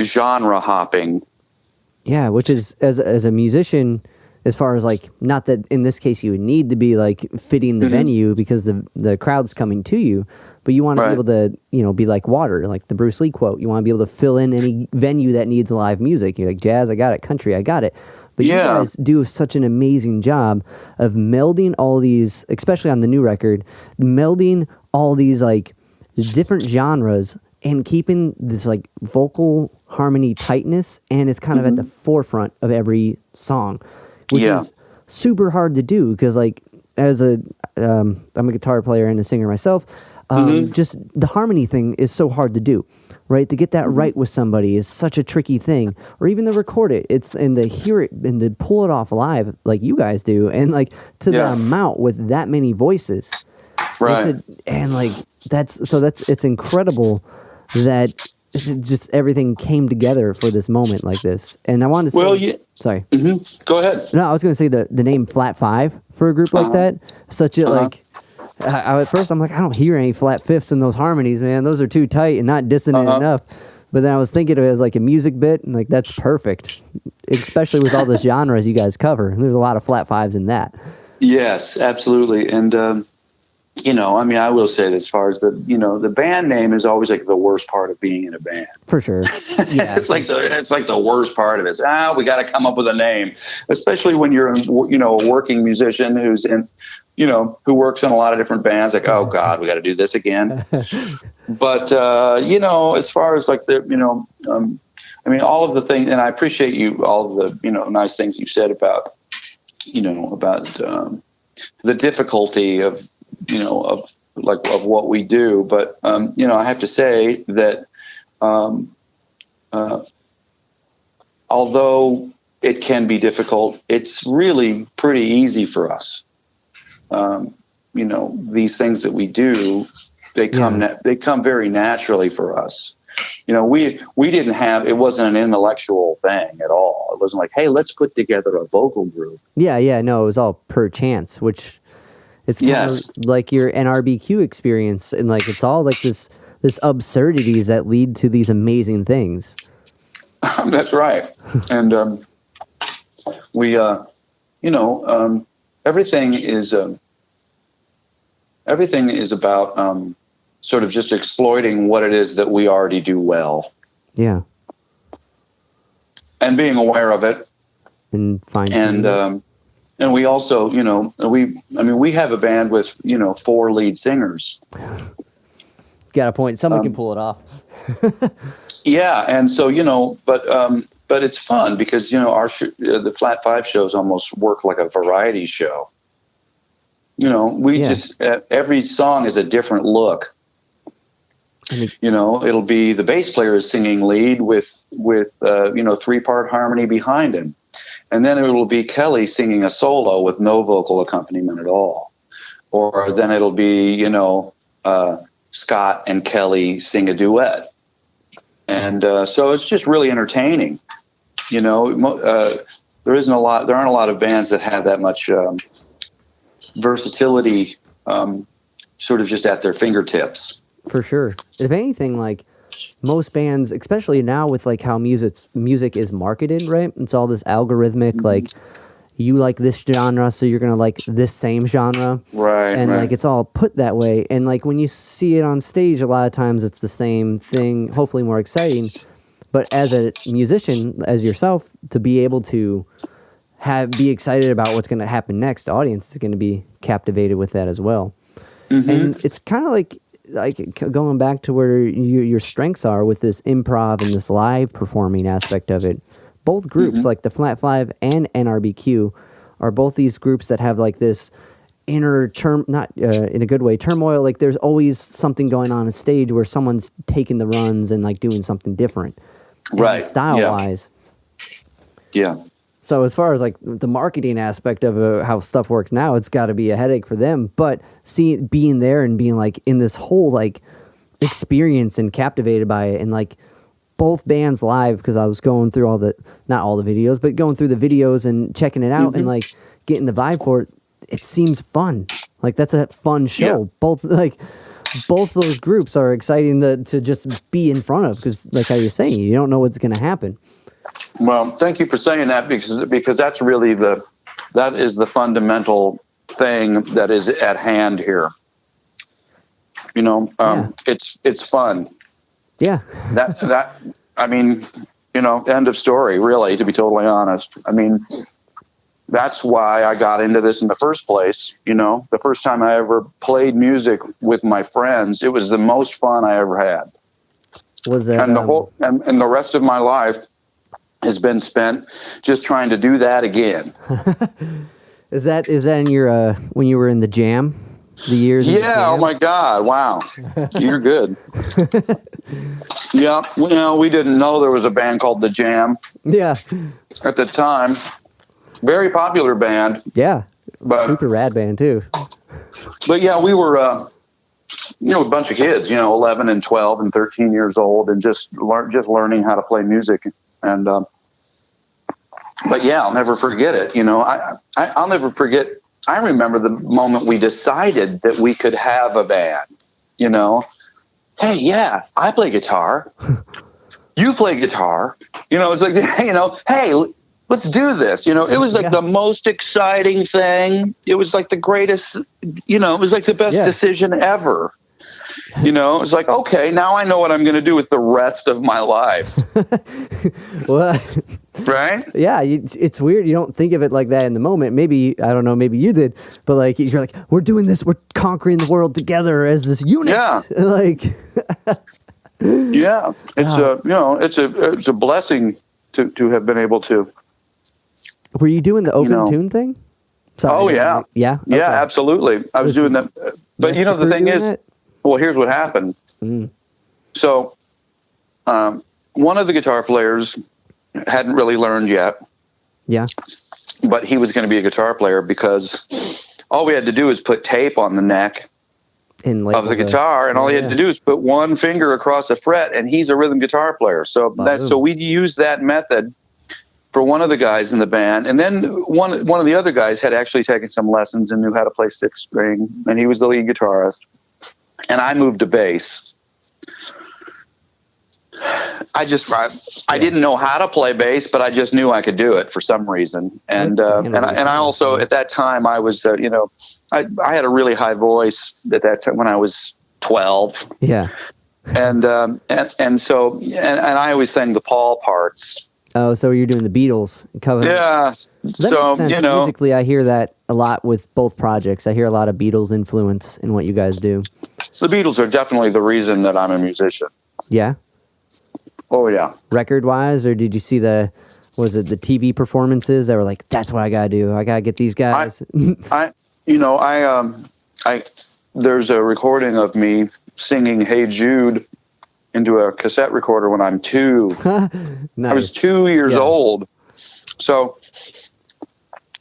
genre hopping. Yeah, which is, as a musician, as far as not that in this case you would need to be fitting the venue because the crowd's coming to you, but you want to be able to, be like water, like the Bruce Lee quote. You want to be able to fill in any venue that needs live music. You're like, jazz, I got it. Country, I got it. But you guys do such an amazing job of melding all these, especially on the new record, melding all these different genres and keeping this vocal harmony tightness, and it's kind of at the forefront of every song, which is super hard to do, because as I'm a guitar player and a singer myself, just the harmony thing is so hard to do, right? To get that right with somebody is such a tricky thing, or even to record it. It's, and to hear it and to pull it off live like you guys do, and to the amount with that many voices. Right. It's incredible that just everything came together for this moment like this. And I wanted to say, sorry. Go ahead. No, I was going to say the name Flat Five for a group like that. At first I'm like, I don't hear any flat fifths in those harmonies, man. Those are too tight and not dissonant enough. But then I was thinking of it as a music bit, and that's perfect, especially with all the genres you guys cover. There's a lot of flat fives in that. Yes, absolutely. And, I will say that as far as the band name is always the worst part of being in a band. For sure. Yeah. it's the worst part of it. We got to come up with a name, especially when you're, a working musician who's in, who works in a lot of different bands. Oh God, we got to do this again. But, as far as I mean, all of the things, and I appreciate all of the, nice things you said about, the difficulty of what we do. But, I have to say that, although it can be difficult, it's really pretty easy for us. These things that we do, they come very naturally for us. We didn't have, it wasn't an intellectual thing at all. It wasn't like, hey, let's put together a vocal group. Yeah, no, it was all per chance, which it's kind of like your NRBQ experience, and like it's all like this absurdities that lead to these amazing things. That's right. And we everything is about sort of just exploiting what it is that we already do well. Yeah. And being aware of it. And and we also, we have a band with, 4 lead singers. Got a point. Someone can pull it off. Yeah. And so, but it's fun because, the Flat 5 shows almost work like a variety show. Just, every song is a different look. It'll be the bass player is singing lead with 3-part harmony behind him. And then it will be Kelly singing a solo with no vocal accompaniment at all. Or then it'll be, Scott and Kelly sing a duet. And so it's just really entertaining. There aren't a lot of bands that have that much versatility sort of just at their fingertips. For sure. If anything, like most bands, especially now with like how music is marketed, right? It's all this algorithmic, like you like this genre, so you're gonna like this same genre, right? And like it's all put that way. And like when you see it on stage, a lot of times it's the same thing, hopefully more exciting. But as a musician, as yourself, to be able to be excited about what's going to happen next, the audience is going to be captivated with that as well. Mm-hmm. And it's kind of like going back to where your strengths are with this improv and this live performing aspect of it. Both groups, like the Flat 5 and NRBQ, are both these groups that have like this inner not in a good way, turmoil. Like there's always something going on stage where someone's taking the runs and like doing something different, right? Style-wise. Yeah. So as far as like the marketing aspect of how stuff works now, it's got to be a headache for them. But being there and being like in this whole like experience and captivated by it, and like both bands live, because I was going through not all the videos, but going through the videos and checking it out and like getting the vibe for it. It seems fun. Like that's a fun show. Yeah. Both those groups are exciting to just be in front of, because like how you're saying, you don't know what's going to happen. Well, thank you for saying that, because that's really that is the fundamental thing that is at hand here. It's fun. Yeah. I mean, end of story, really, to be totally honest. I mean, that's why I got into this in the first place. The first time I ever played music with my friends, it was the most fun I ever had. Was that, and the rest of my life has been spent just trying to do that again. Is that in your when you were in the Jam, the years? Yeah. Oh my God! Wow, you're good. Yeah. We didn't know there was a band called the Jam. Yeah. At the time, very popular band. Yeah. Super rad band too. But yeah, we were a bunch of kids, 11 and 12 and 13 years old, and just learning how to play music. And, but yeah, I'll never forget it. I'll never forget. I remember the moment we decided that we could have a band, hey, yeah, I play guitar. You play guitar, it's like, hey, let's do this. It was like the most exciting thing. It was like the greatest, it was like the best decision ever. It was like, okay, now I know what I'm going to do with the rest of my life. Well, right? Yeah, it's weird. You don't think of it like that in the moment. Maybe, I don't know, maybe you did, but like, you're like, we're doing this. We're conquering the world together as this unit. Yeah. Like, Yeah, it's a blessing to have been able to. Were you doing the open tune thing? Sorry, oh yeah, yeah, okay. Yeah, absolutely. I was doing that, but the thing is, well, here's what happened. So, one of the guitar players hadn't really learned yet. Yeah, but he was going to be a guitar player because all we had to do was put tape on the neck of the guitar, and all he had to do is put one finger across a fret, and he's a rhythm guitar player. So we used that method for one of the guys in the band, and then one of the other guys had actually taken some lessons and knew how to play sixth string, and he was the lead guitarist, and I moved to bass. I didn't know how to play bass, but I just knew I could do it for some reason. And I also, at that time, I was, I had a really high voice at that time when I was 12. Yeah. And so I always sang the Paul parts. Oh, so you're doing the Beatles cover. Yeah. That makes sense. Musically, I hear that a lot with both projects. I hear a lot of Beatles influence in what you guys do. The Beatles are definitely the reason that I'm a musician. Yeah. Oh yeah. Record-wise, or did you see the TV performances that were like, that's what I gotta do. I gotta get these guys. There's a recording of me singing "Hey Jude" into a cassette recorder when I'm 2. Nice. I was 2 years old. So,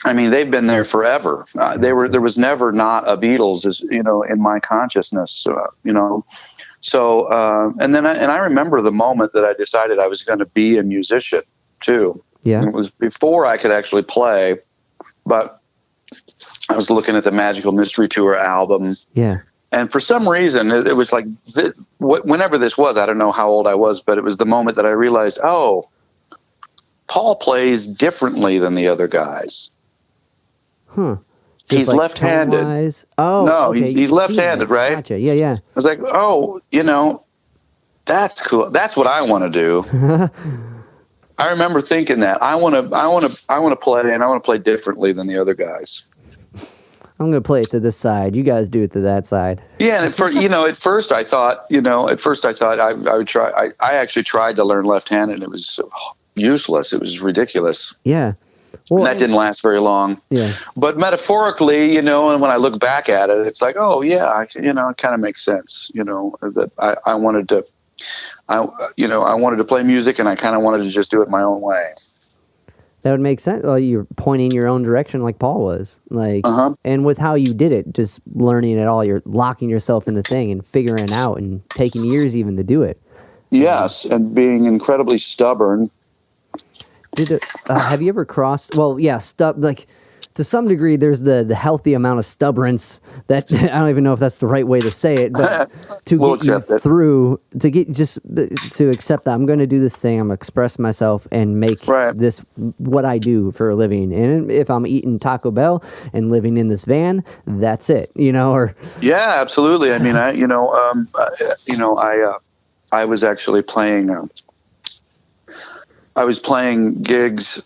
I mean, they've been there forever. There was never not a Beatles, in my consciousness. So, and I remember the moment that I decided I was going to be a musician too. Yeah. It was before I could actually play, but I was looking at the Magical Mystery Tour album. Yeah. And for some reason, it was like, whenever this was, I don't know how old I was, but it was the moment that I realized, oh, Paul plays differently than the other guys. Huh. He's like left-handed. Tone-wise? Oh, no, okay. he's left-handed, right? Gotcha. Yeah. I was like, oh, that's cool. That's what I want to do. I remember thinking that I want to play, and I want to play differently than the other guys. I'm going to play it to this side. You guys do it to that side. Yeah, and at first I thought I would try. I actually tried to learn left-handed, and it was useless. It was ridiculous. Yeah. Well, and that didn't last very long. Yeah. But metaphorically, and when I look back at it, it's like, oh yeah, it kind of makes sense. That I wanted to, I wanted to play music, and I kind of wanted to just do it my own way. That would make sense. Well, you're pointing your own direction like Paul was. And with how you did it, just learning it all, you're locking yourself in the thing and figuring it out and taking years even to do it. Yes, and being incredibly stubborn. Have you ever crossed? Well, yeah, to some degree, there's the healthy amount of stubbornness that I don't even know if that's the right way to say it, but to accept that I'm going to do this thing, I'm going to express myself and make this what I do for a living. And if I'm eating Taco Bell and living in this van, that's it, or yeah, absolutely. I mean, I was actually playing. I was playing gigs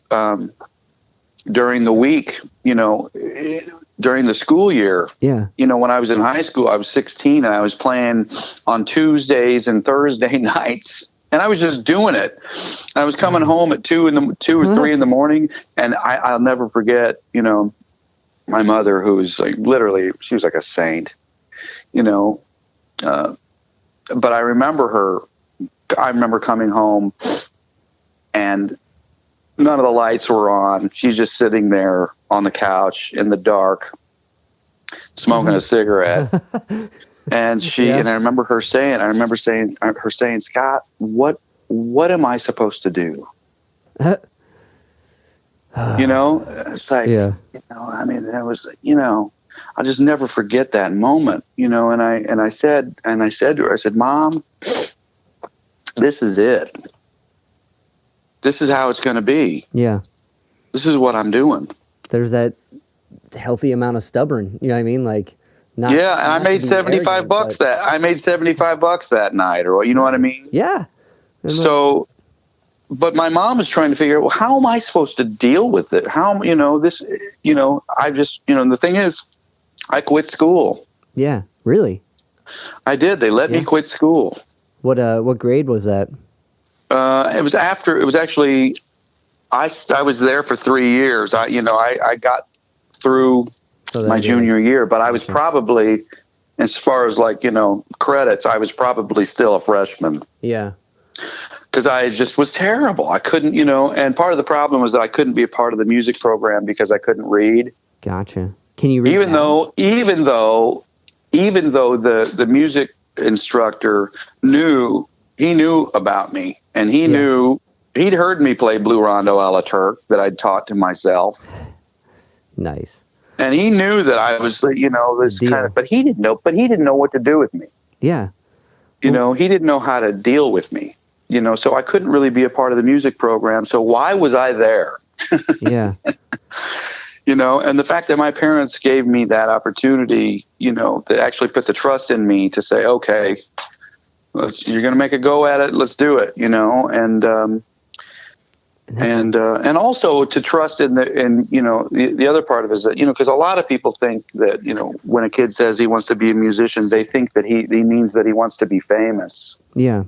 during the week, during the school year. Yeah. When I was in high school, I was 16, and I was playing on Tuesdays and Thursday nights, and I was just doing it. And I was coming home at 2 or 3 in the morning, and I'll never forget, my mother, who was like literally, she was like a saint, but I remember coming home, and none of the lights were on. She's just sitting there on the couch in the dark, smoking a cigarette. And and I remember her saying, Scott, what am I supposed to do? It's like, I mean, that was, I'll just never forget that moment, and I said to her, I said, Mom, this is it. This is how it's going to be. Yeah. This is what I'm doing. There's that healthy amount of stubborn, you know what I mean? Like, and I made $75 that night, or you know what I mean? Yeah. So, but my mom is trying to figure out, well, how am I supposed to deal with it? How, I just, the thing is, I quit school. Yeah. Really? I did. They let me quit school. What grade was that? It was actually, I was there for 3 years. I got through my junior year, but I was probably, as far as credits, I was probably still a freshman. Yeah. Because I just was terrible. I couldn't, and part of the problem was that I couldn't be a part of the music program because I couldn't read. Gotcha. Can you read? Even though the music instructor knew about me, and he knew he'd heard me play Blue Rondo a la Turk that I'd taught to myself. Nice. And he knew that I was, this kind of, but he didn't know what to do with me. Yeah. He didn't know how to deal with me, so I couldn't really be a part of the music program. So why was I there? Yeah. And the fact that my parents gave me that opportunity, that actually put the trust in me to say, okay, you're going to make a go at it. Let's do it, and also to trust in the other part of it is that, because a lot of people think that, when a kid says he wants to be a musician, they think that he means that he wants to be famous. Yeah.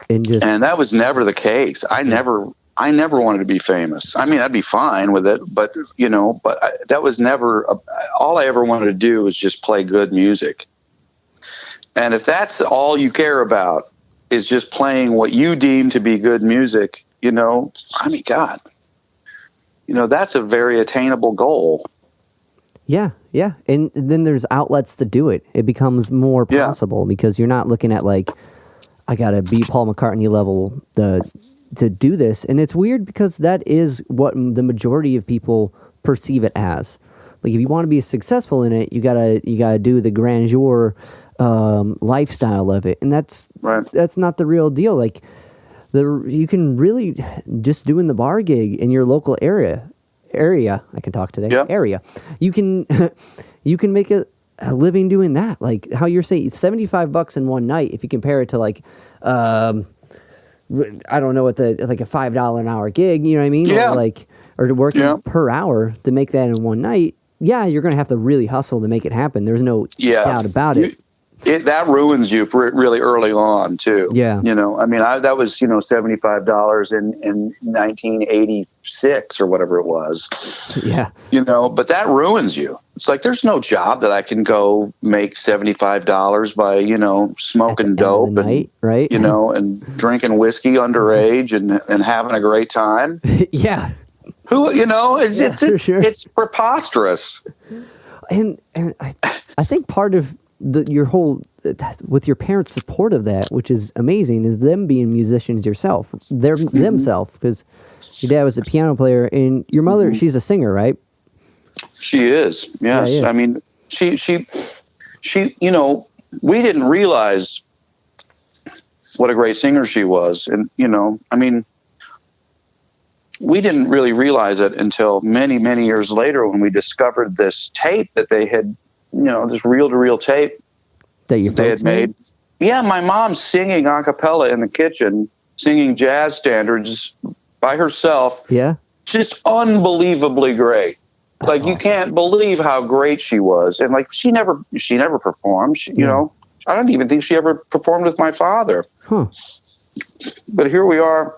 And that was never the case. I never wanted to be famous. I mean, I'd be fine with it, but that was never all I ever wanted to do was just play good music. And if that's all you care about is just playing what you deem to be good music, God, that's a very attainable goal. Yeah. Yeah. And then there's outlets to do it. It becomes more possible because you're not looking at I got to be Paul McCartney level to do this. And it's weird because that is what the majority of people perceive it as. If you want to be successful in it, you gotta do the grandeur lifestyle of it, and that's not the real deal. You can really just doing the bar gig in your local area. I can talk today. Yep. Area. You can make a living doing that. Like how you're saying, $75 in one night. If you compare it to I don't know what a $5 an hour gig. You know what I mean? Yeah. Or to working per hour to make that in one night. Yeah, you're going to have to really hustle to make it happen. There's no doubt about it. That ruins you really early on too. Yeah. That was, $75 in 1986 or whatever it was. Yeah. But that ruins you. It's there's no job that I can go make $75 by, smoking dope night, right? And drinking whiskey underage and having a great time. Yeah. It's preposterous. And I think part of your whole with your parents' support of that, which is amazing, is them being musicians themselves, because your dad was a piano player and your mother, she's a singer, right? She is. Yes. Yeah. I mean, she we didn't realize what a great singer she was. And, we didn't really realize it until many, many years later when we discovered this tape that they had, this reel-to-reel tape that they had made. Yeah, my mom singing a cappella in the kitchen, singing jazz standards by herself. Yeah. Just unbelievably great. That's awesome. You can't believe how great she was. And she never performed. I don't even think she ever performed with my father. Huh. But here we are.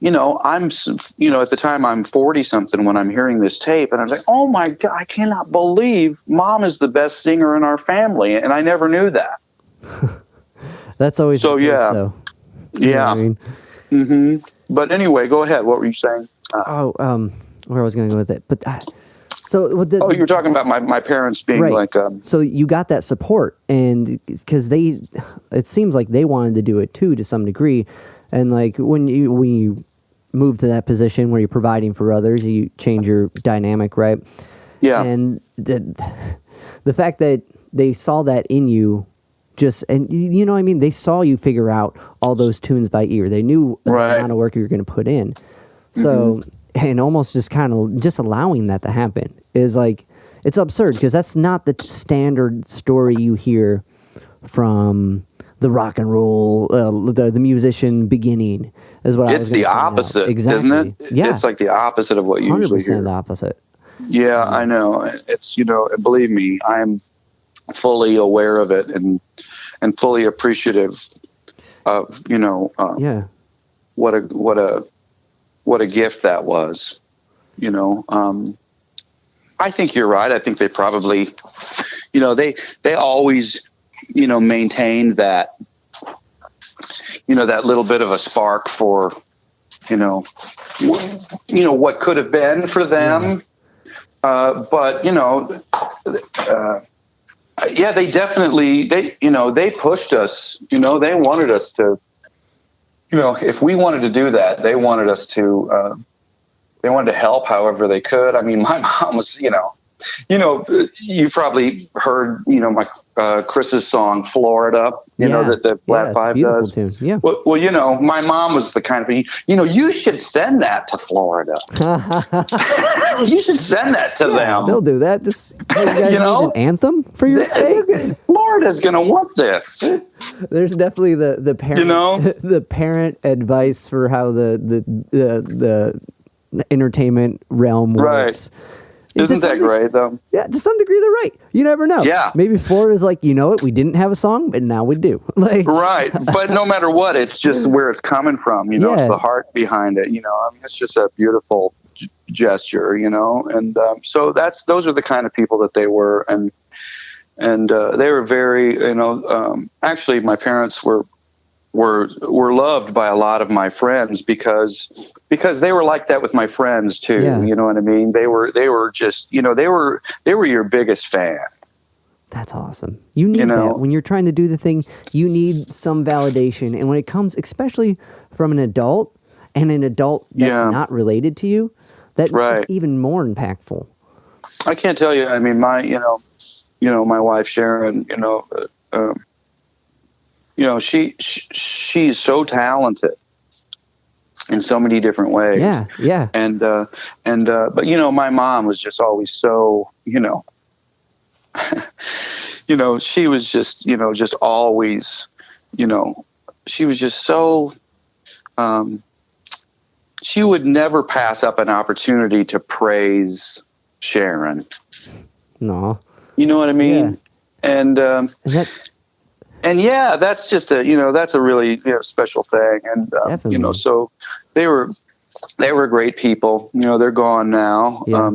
I'm, at the time I'm 40 something when I'm hearing this tape, and I was like, oh my God, I cannot believe Mom is the best singer in our family. And I never knew that. That's always the case, though. Yeah. I mean? Mm-hmm. But anyway, go ahead. What were you saying? Where I was going to go with it. But you were talking about my parents being right. So you got that support, and because it seems like they wanted to do it too to some degree. And when you move to that position where you're providing for others, you change your dynamic, right? Yeah. And the fact that they saw that in you, they saw you figure out all those tunes by ear. They knew the amount of work you were going to put in. So, and almost just kind of just allowing that to happen is it's absurd because that's not the standard story you hear from the rock and roll, the musician beginning is what I was. It's the opposite, exactly. Isn't it? Yeah, it's the opposite of what you usually hear. 100% the opposite. Yeah, I know. It's believe me, I'm fully aware of it, and and fully appreciative of, what a gift that was, I think you're right. I think they probably, they always, maintained that, that little bit of a spark for, what could have been for them. But, they definitely, they pushed us, they wanted us to, if we wanted to do that, they wanted us to, they wanted to help however they could. I mean, my mom was, you probably heard, my Chris's song "Florida." That the Flat Five does. Tune. Yeah. Well, my mom was the kind of, you should send that to Florida. You should send that to them. They'll do that. Just hey, you guys need an anthem for your state. Florida's gonna want this. There's definitely the parent the parent advice for how the entertainment realm works. Right. Isn't that great, though? Yeah, to some degree, they're right. You never know. Yeah. Maybe Florida's like, we didn't have a song, but now we do. Right. But no matter what, it's just where it's coming from. It's the heart behind it. It's just a beautiful gesture, and so those are the kind of people that they were. And they were very, actually my parents were loved by a lot of my friends because they were like that with my friends too. Yeah. You know what I mean? They were just, they were your biggest fan. That's awesome. You need that when you're trying to do the thing. You need some validation, and when it comes, especially from an adult and an adult that's not related to you, that's even more impactful. I can't tell you. I mean, my my wife Sharon, she's so talented in so many different ways. Yeah. And but my mom was just always so, she was just, just always, she was just so, she would never pass up an opportunity to praise Sharon. No. You know what I mean? Yeah. And that's just that's a really special thing. And so they were great people. They're gone now. Yeah.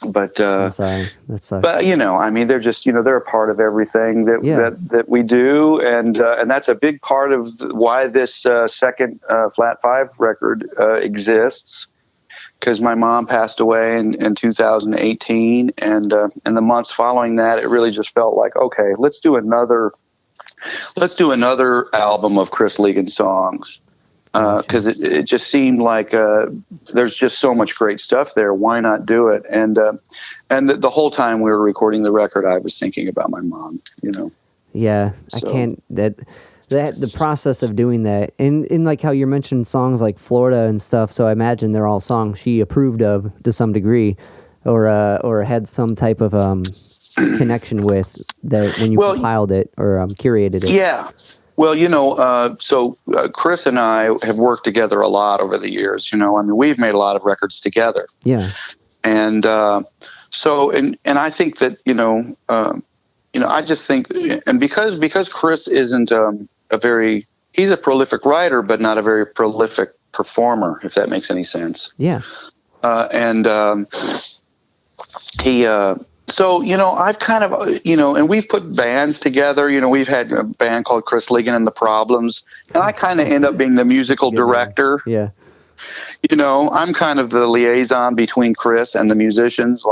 But I'm sorry, that sucks. But I mean, they're just they're a part of everything that we do, and that's a big part of why this second Flat Five record exists. Because my mom passed away in 2018, and the months following that, it really just felt like, okay, let's do another album of Chris Ligon songs, because it just seemed like there's just so much great stuff there. Why not do it? And the whole time we were recording the record, I was thinking about my mom. Yeah, so. I can't that the process of doing that, and like how you mentioned songs like Florida and stuff. So I imagine they're all songs she approved of to some degree, or had some type of connection with that when you compiled it or curated it. Yeah. Well, so Chris and I have worked together a lot over the years. I mean, we've made a lot of records together. Yeah. And so I think that I just think, and because Chris isn't he's a prolific writer, but not a very prolific performer, if that makes any sense. Yeah. He. So, I've kind of, and we've put bands together. We've had a band called Chris Ligon and the Problems, and I kind of end up being the musical director. Yeah. I'm kind of the liaison between Chris and the musicians,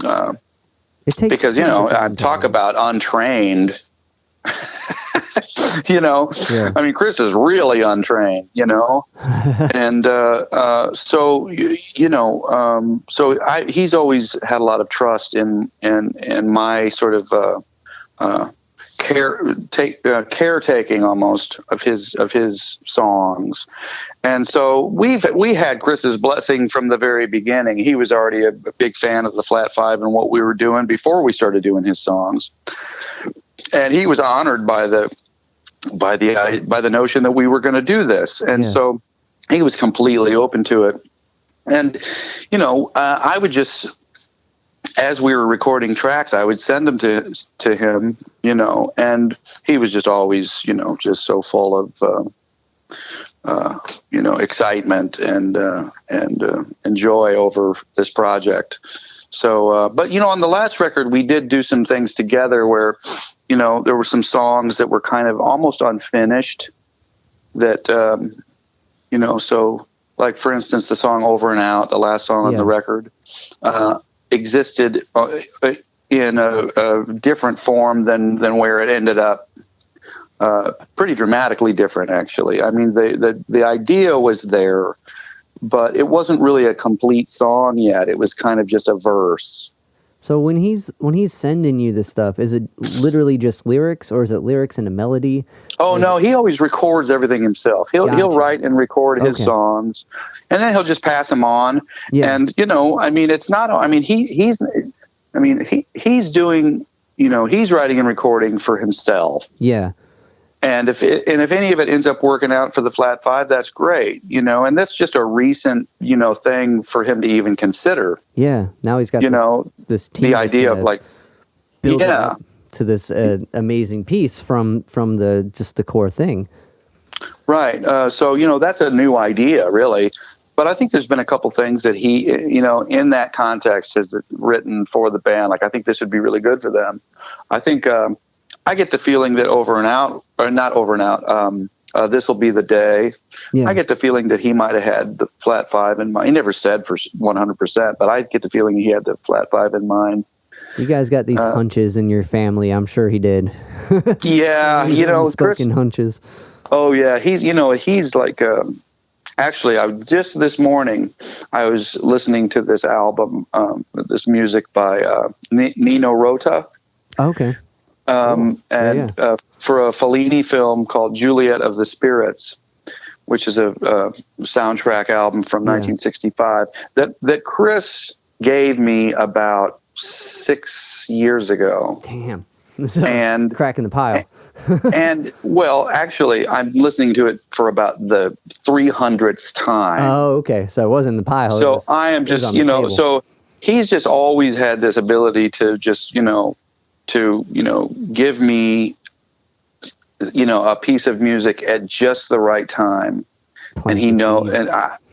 it takes because, I talk about untrained. Yeah. I mean, Chris is really untrained, and so he's always had a lot of trust in my sort of caretaking almost of his songs. And so we had Chris's blessing from the very beginning. He was already a big fan of the Flat Five and what we were doing before we started doing his songs. And he was honored by the notion that we were going to do this. And so he was completely open to it. And, I would just, as we were recording tracks, I would send them to him, and he was just always, just so full of, excitement and joy over this project. So, but on the last record, we did do some things together where, there were some songs that were kind of almost unfinished. That, so like for instance, the song "Over and Out," the last song on the record, existed in a different form than where it ended up. Pretty dramatically different, actually. I mean, the idea was there, but it wasn't really a complete song yet. It was kind of just a verse. So when he's sending you this stuff, is it literally just lyrics, or is it lyrics and a melody? Oh no, he always records everything himself. He'll write and record his songs, and then he'll just pass them on. Yeah. And it's not. I mean, he's doing. He's writing and recording for himself. Yeah. And if any of it ends up working out for the Flat Five, that's great, and that's just a recent, thing for him to even consider. Yeah, now he's got this team, the idea of like build it up to this amazing piece from the core thing. Right. So that's a new idea, really. But I think there's been a couple things that he, in that context, has written for the band. Like I think this would be really good for them. I think. I get the feeling that Over and Out, or not Over and Out, This'll Be the Day. Yeah. I get the feeling that he might have had the Flat Five in mind. He never said for 100%, but I get the feeling he had the Flat Five in mind. You guys got these hunches in your family. I'm sure he did. Yeah, unspoken hunches. Oh yeah, he's like. Actually, just this morning, I was listening to this album, this music by Nino Rota. Okay. For a Fellini film called Juliet of the Spirits, which is a soundtrack album from 1965 that Chris gave me about 6 years ago. Damn. So, and cracking the pile. And well, actually, I'm listening to it for about the 300th time. Oh, okay. So it wasn't the pile. So I am just, so he's just always had this ability to just, to give me a piece of music at just the right time. And he knows, and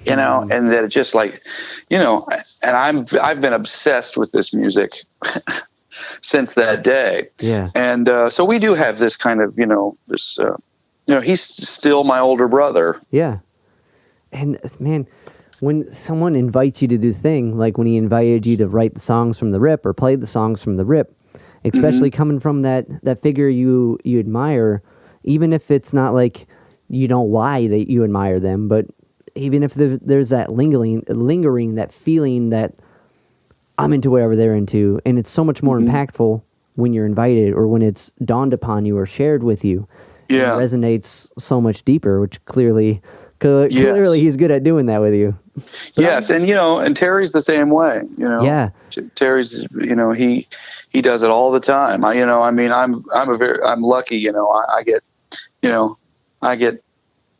and that it just like and I've been obsessed with this music since that day. Yeah. And so we do have this kind of this he's still my older brother. Yeah. And man, when someone invites you to do the thing, like when he invited you to write the songs from the rip or play the songs from the rip, especially coming from that figure you admire, even if it's not like you know why that you admire them, but even if there's that lingering that feeling that I'm into whatever they're into, and it's so much more impactful when you're invited or when it's dawned upon you or shared with you. Yeah, it resonates so much deeper, which clearly he's good at doing that with you. But yes, and Terry's the same way. Yeah, Terry's he does it all the time. I'm lucky. I get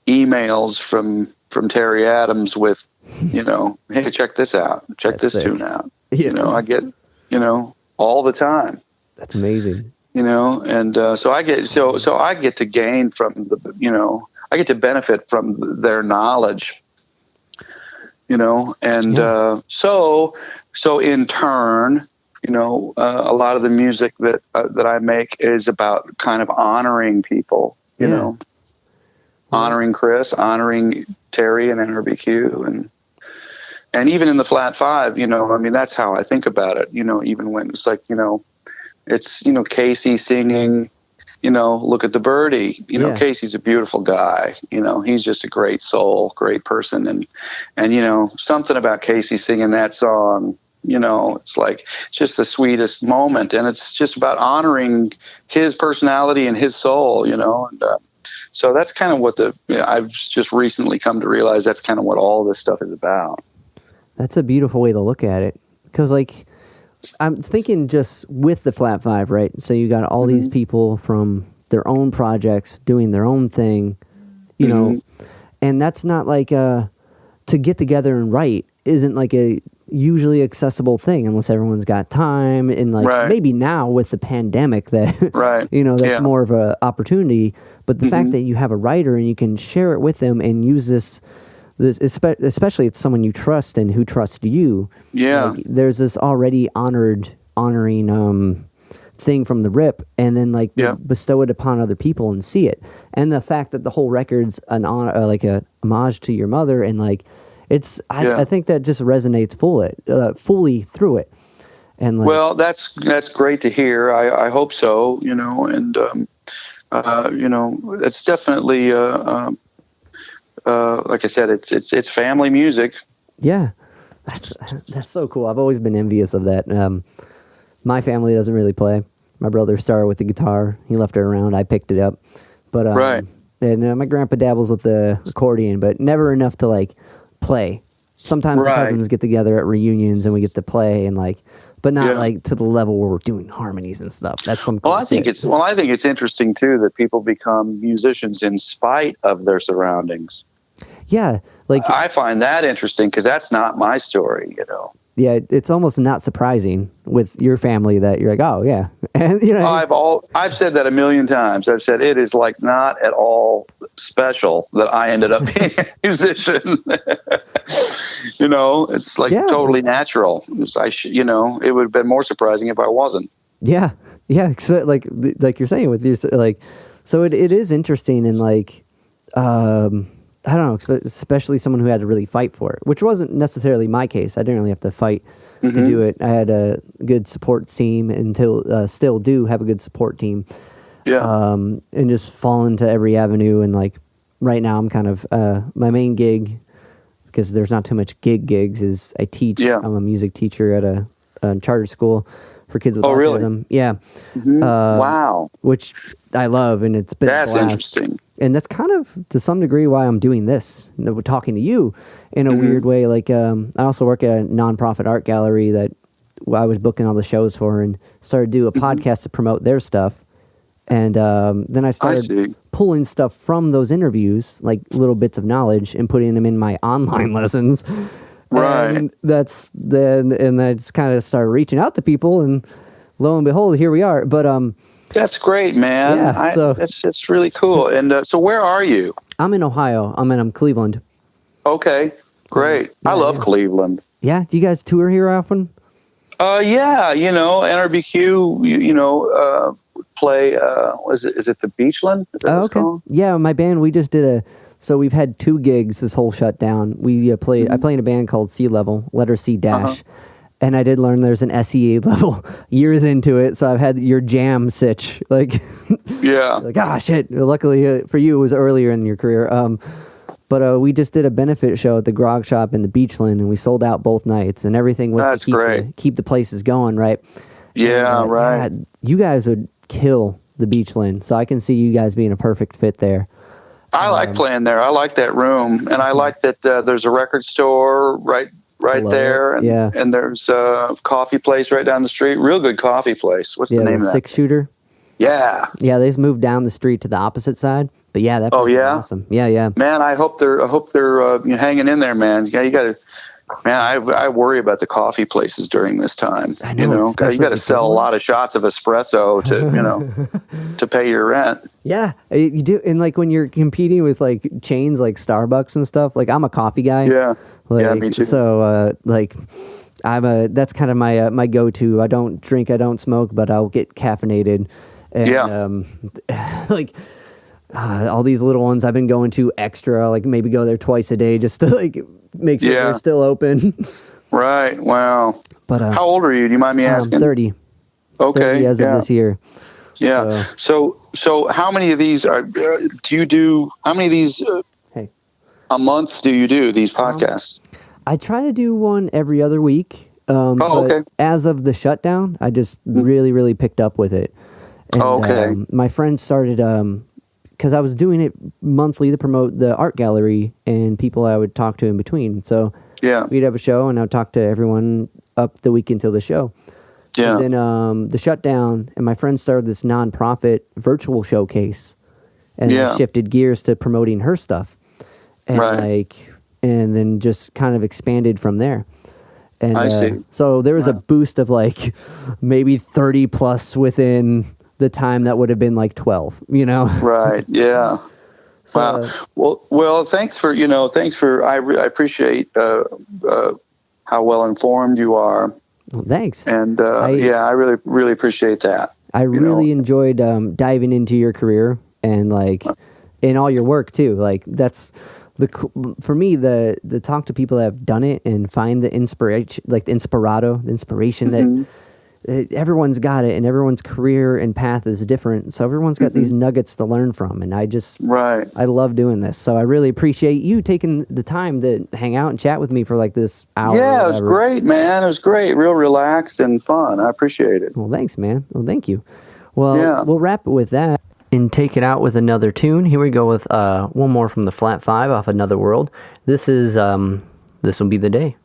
emails from Terry Adams with hey, check this out, check this tune out. Yeah. I get all the time. That's amazing. And so I get to gain from I get to benefit from their knowledge. So in turn, a lot of the music that I make is about kind of honoring people, honoring Chris, honoring Terry and NRBQ, and even in the Flat Five, that's how I think about it. Even when it's like, it's Casey singing, Look at the Birdie. Casey's a beautiful guy. He's just a great soul, great person, and something about Casey singing that song. It's like it's just the sweetest moment, and it's just about honoring his personality and his soul. And so that's kind of what I've just recently come to realize that's kind of what all this stuff is about. That's a beautiful way to look at it, because like I'm thinking just with the Flat Five, right? So you got all these people from their own projects doing their own thing, and that's not like to get together and write isn't like a usually accessible thing unless everyone's got time. And like maybe now with the pandemic that that's more of a opportunity. But the fact that you have a writer and you can share it with them and use this especially it's someone you trust and who trusts you. Yeah, like, there's this already honoring thing from the rip, and then like bestow it upon other people and see it. And the fact that the whole record's an honor, like a homage to your mother, and like it's I think that just resonates fully through it. And like, well, that's great to hear. I hope so. And it's definitely like I said, it's family music. Yeah, that's so cool. I've always been envious of that. My family doesn't really play. My brother started with the guitar. He left it around. I picked it up. But and my grandpa dabbles with the accordion, but never enough to like play. Sometimes the cousins get together at reunions and we get to play and like, but not like to the level where we're doing harmonies and stuff. That's some cool I think it's interesting too that people become musicians in spite of their surroundings. Yeah, like I find that interesting because that's not my story, Yeah, it's almost not surprising with your family that you're like, oh yeah, and I've said that a million times. I've said it is like not at all special that I ended up being a musician. It's like totally natural. It would have been more surprising if I wasn't. Yeah, so like you're saying with your like, so it is interesting and like. I don't know, especially someone who had to really fight for it, which wasn't necessarily my case. I didn't really have to fight to do it. I had a good support team still do have a good support team. Yeah. And just fall into every avenue. And like right now I'm kind of, my main gig, because there's not too much gigs, is I teach. Yeah. I'm a music teacher at a charter school for kids with autism. Really? Yeah. Mm-hmm. Wow. Which I love, and it's been a blast. Interesting. And that's kind of, to some degree, why I'm doing this, talking to you in a weird way. Like, I also work at a nonprofit art gallery that I was booking all the shows for and started to do a podcast to promote their stuff. And then I started pulling stuff from those interviews, like little bits of knowledge, and putting them in my online lessons. Right. And and I just kind of started reaching out to people, and lo and behold, here we are. But that's great, man. Yeah, it's really cool. And so where are you? I'm in Ohio. I'm in Cleveland. Okay, great. I love Cleveland. Yeah, do you guys tour here often? Yeah, NRBQ, play, is it the Beachland? Oh, okay. Yeah, my band, we just did so we've had 2 gigs this whole shutdown. We played, I play in a band called C Level, letter C dash. And I did learn there's an SEA level years into it, so I've had your jam sitch. Like, shit. Luckily for you, it was earlier in your career. But we just did a benefit show at the Grog Shop in the Beachland, and we sold out both nights, and everything was to keep the places going, right? Yeah, and, right. God, you guys would kill the Beachland, so I can see you guys being a perfect fit there. I like playing there. I like that room, and I like that there's a record store right there, and there's a coffee place right down the street. Real good coffee place. What's the name of that? 6 Shooter. Yeah. Yeah, they just moved down the street to the opposite side. But yeah, that place is awesome. Yeah. Man, I hope they're hanging in there, man. Yeah, you got to. Man, I worry about the coffee places during this time. I know. You got to sell a lot of shots of espresso to to pay your rent. Yeah, you do. And like when you're competing with like chains like Starbucks and stuff. Like I'm a coffee guy. Yeah. Like, me too. So that's kind of my go-to. I don't drink, I don't smoke, but I'll get caffeinated. And, all these little ones I've been going to extra, like maybe go there twice a day just to like make sure they're still open. Right. Wow. But how old are you? Do you mind me asking? 30. Okay. 30 as of this year. Yeah. So how many of these do you do? How many of these a month do you do these podcasts? I try to do one every other week. But as of the shutdown, I just really, really picked up with it. And, my friends started, because I was doing it monthly to promote the art gallery and people I would talk to in between. So we'd have a show and I'd talk to everyone up the week until the show. Yeah. And then the shutdown, and my friends started this nonprofit virtual showcase, and I shifted gears to promoting her stuff, and and then just kind of expanded from there. And I see. so there was a boost of like maybe 30 plus within the time that would have been like 12, you know? Right. Yeah. So, wow. Well, thanks for, I appreciate how well informed you are. well, thanks. And I really, really appreciate that. I really enjoyed diving into your career and like in all your work too. Like that's for me, the talk to people that have done it and find the inspiration, like the inspiration that everyone's got it, and everyone's career and path is different. So everyone's got these nuggets to learn from, and I love doing this. So I really appreciate you taking the time to hang out and chat with me for like this hour. Yeah, it was great, man. It was great. Real relaxed and fun. I appreciate it. Well, thanks, man. Well, thank you. Well, we'll wrap it with that and take it out with another tune. Here we go with one more from the Flat 5 off Another World. This is This Will Be the Day.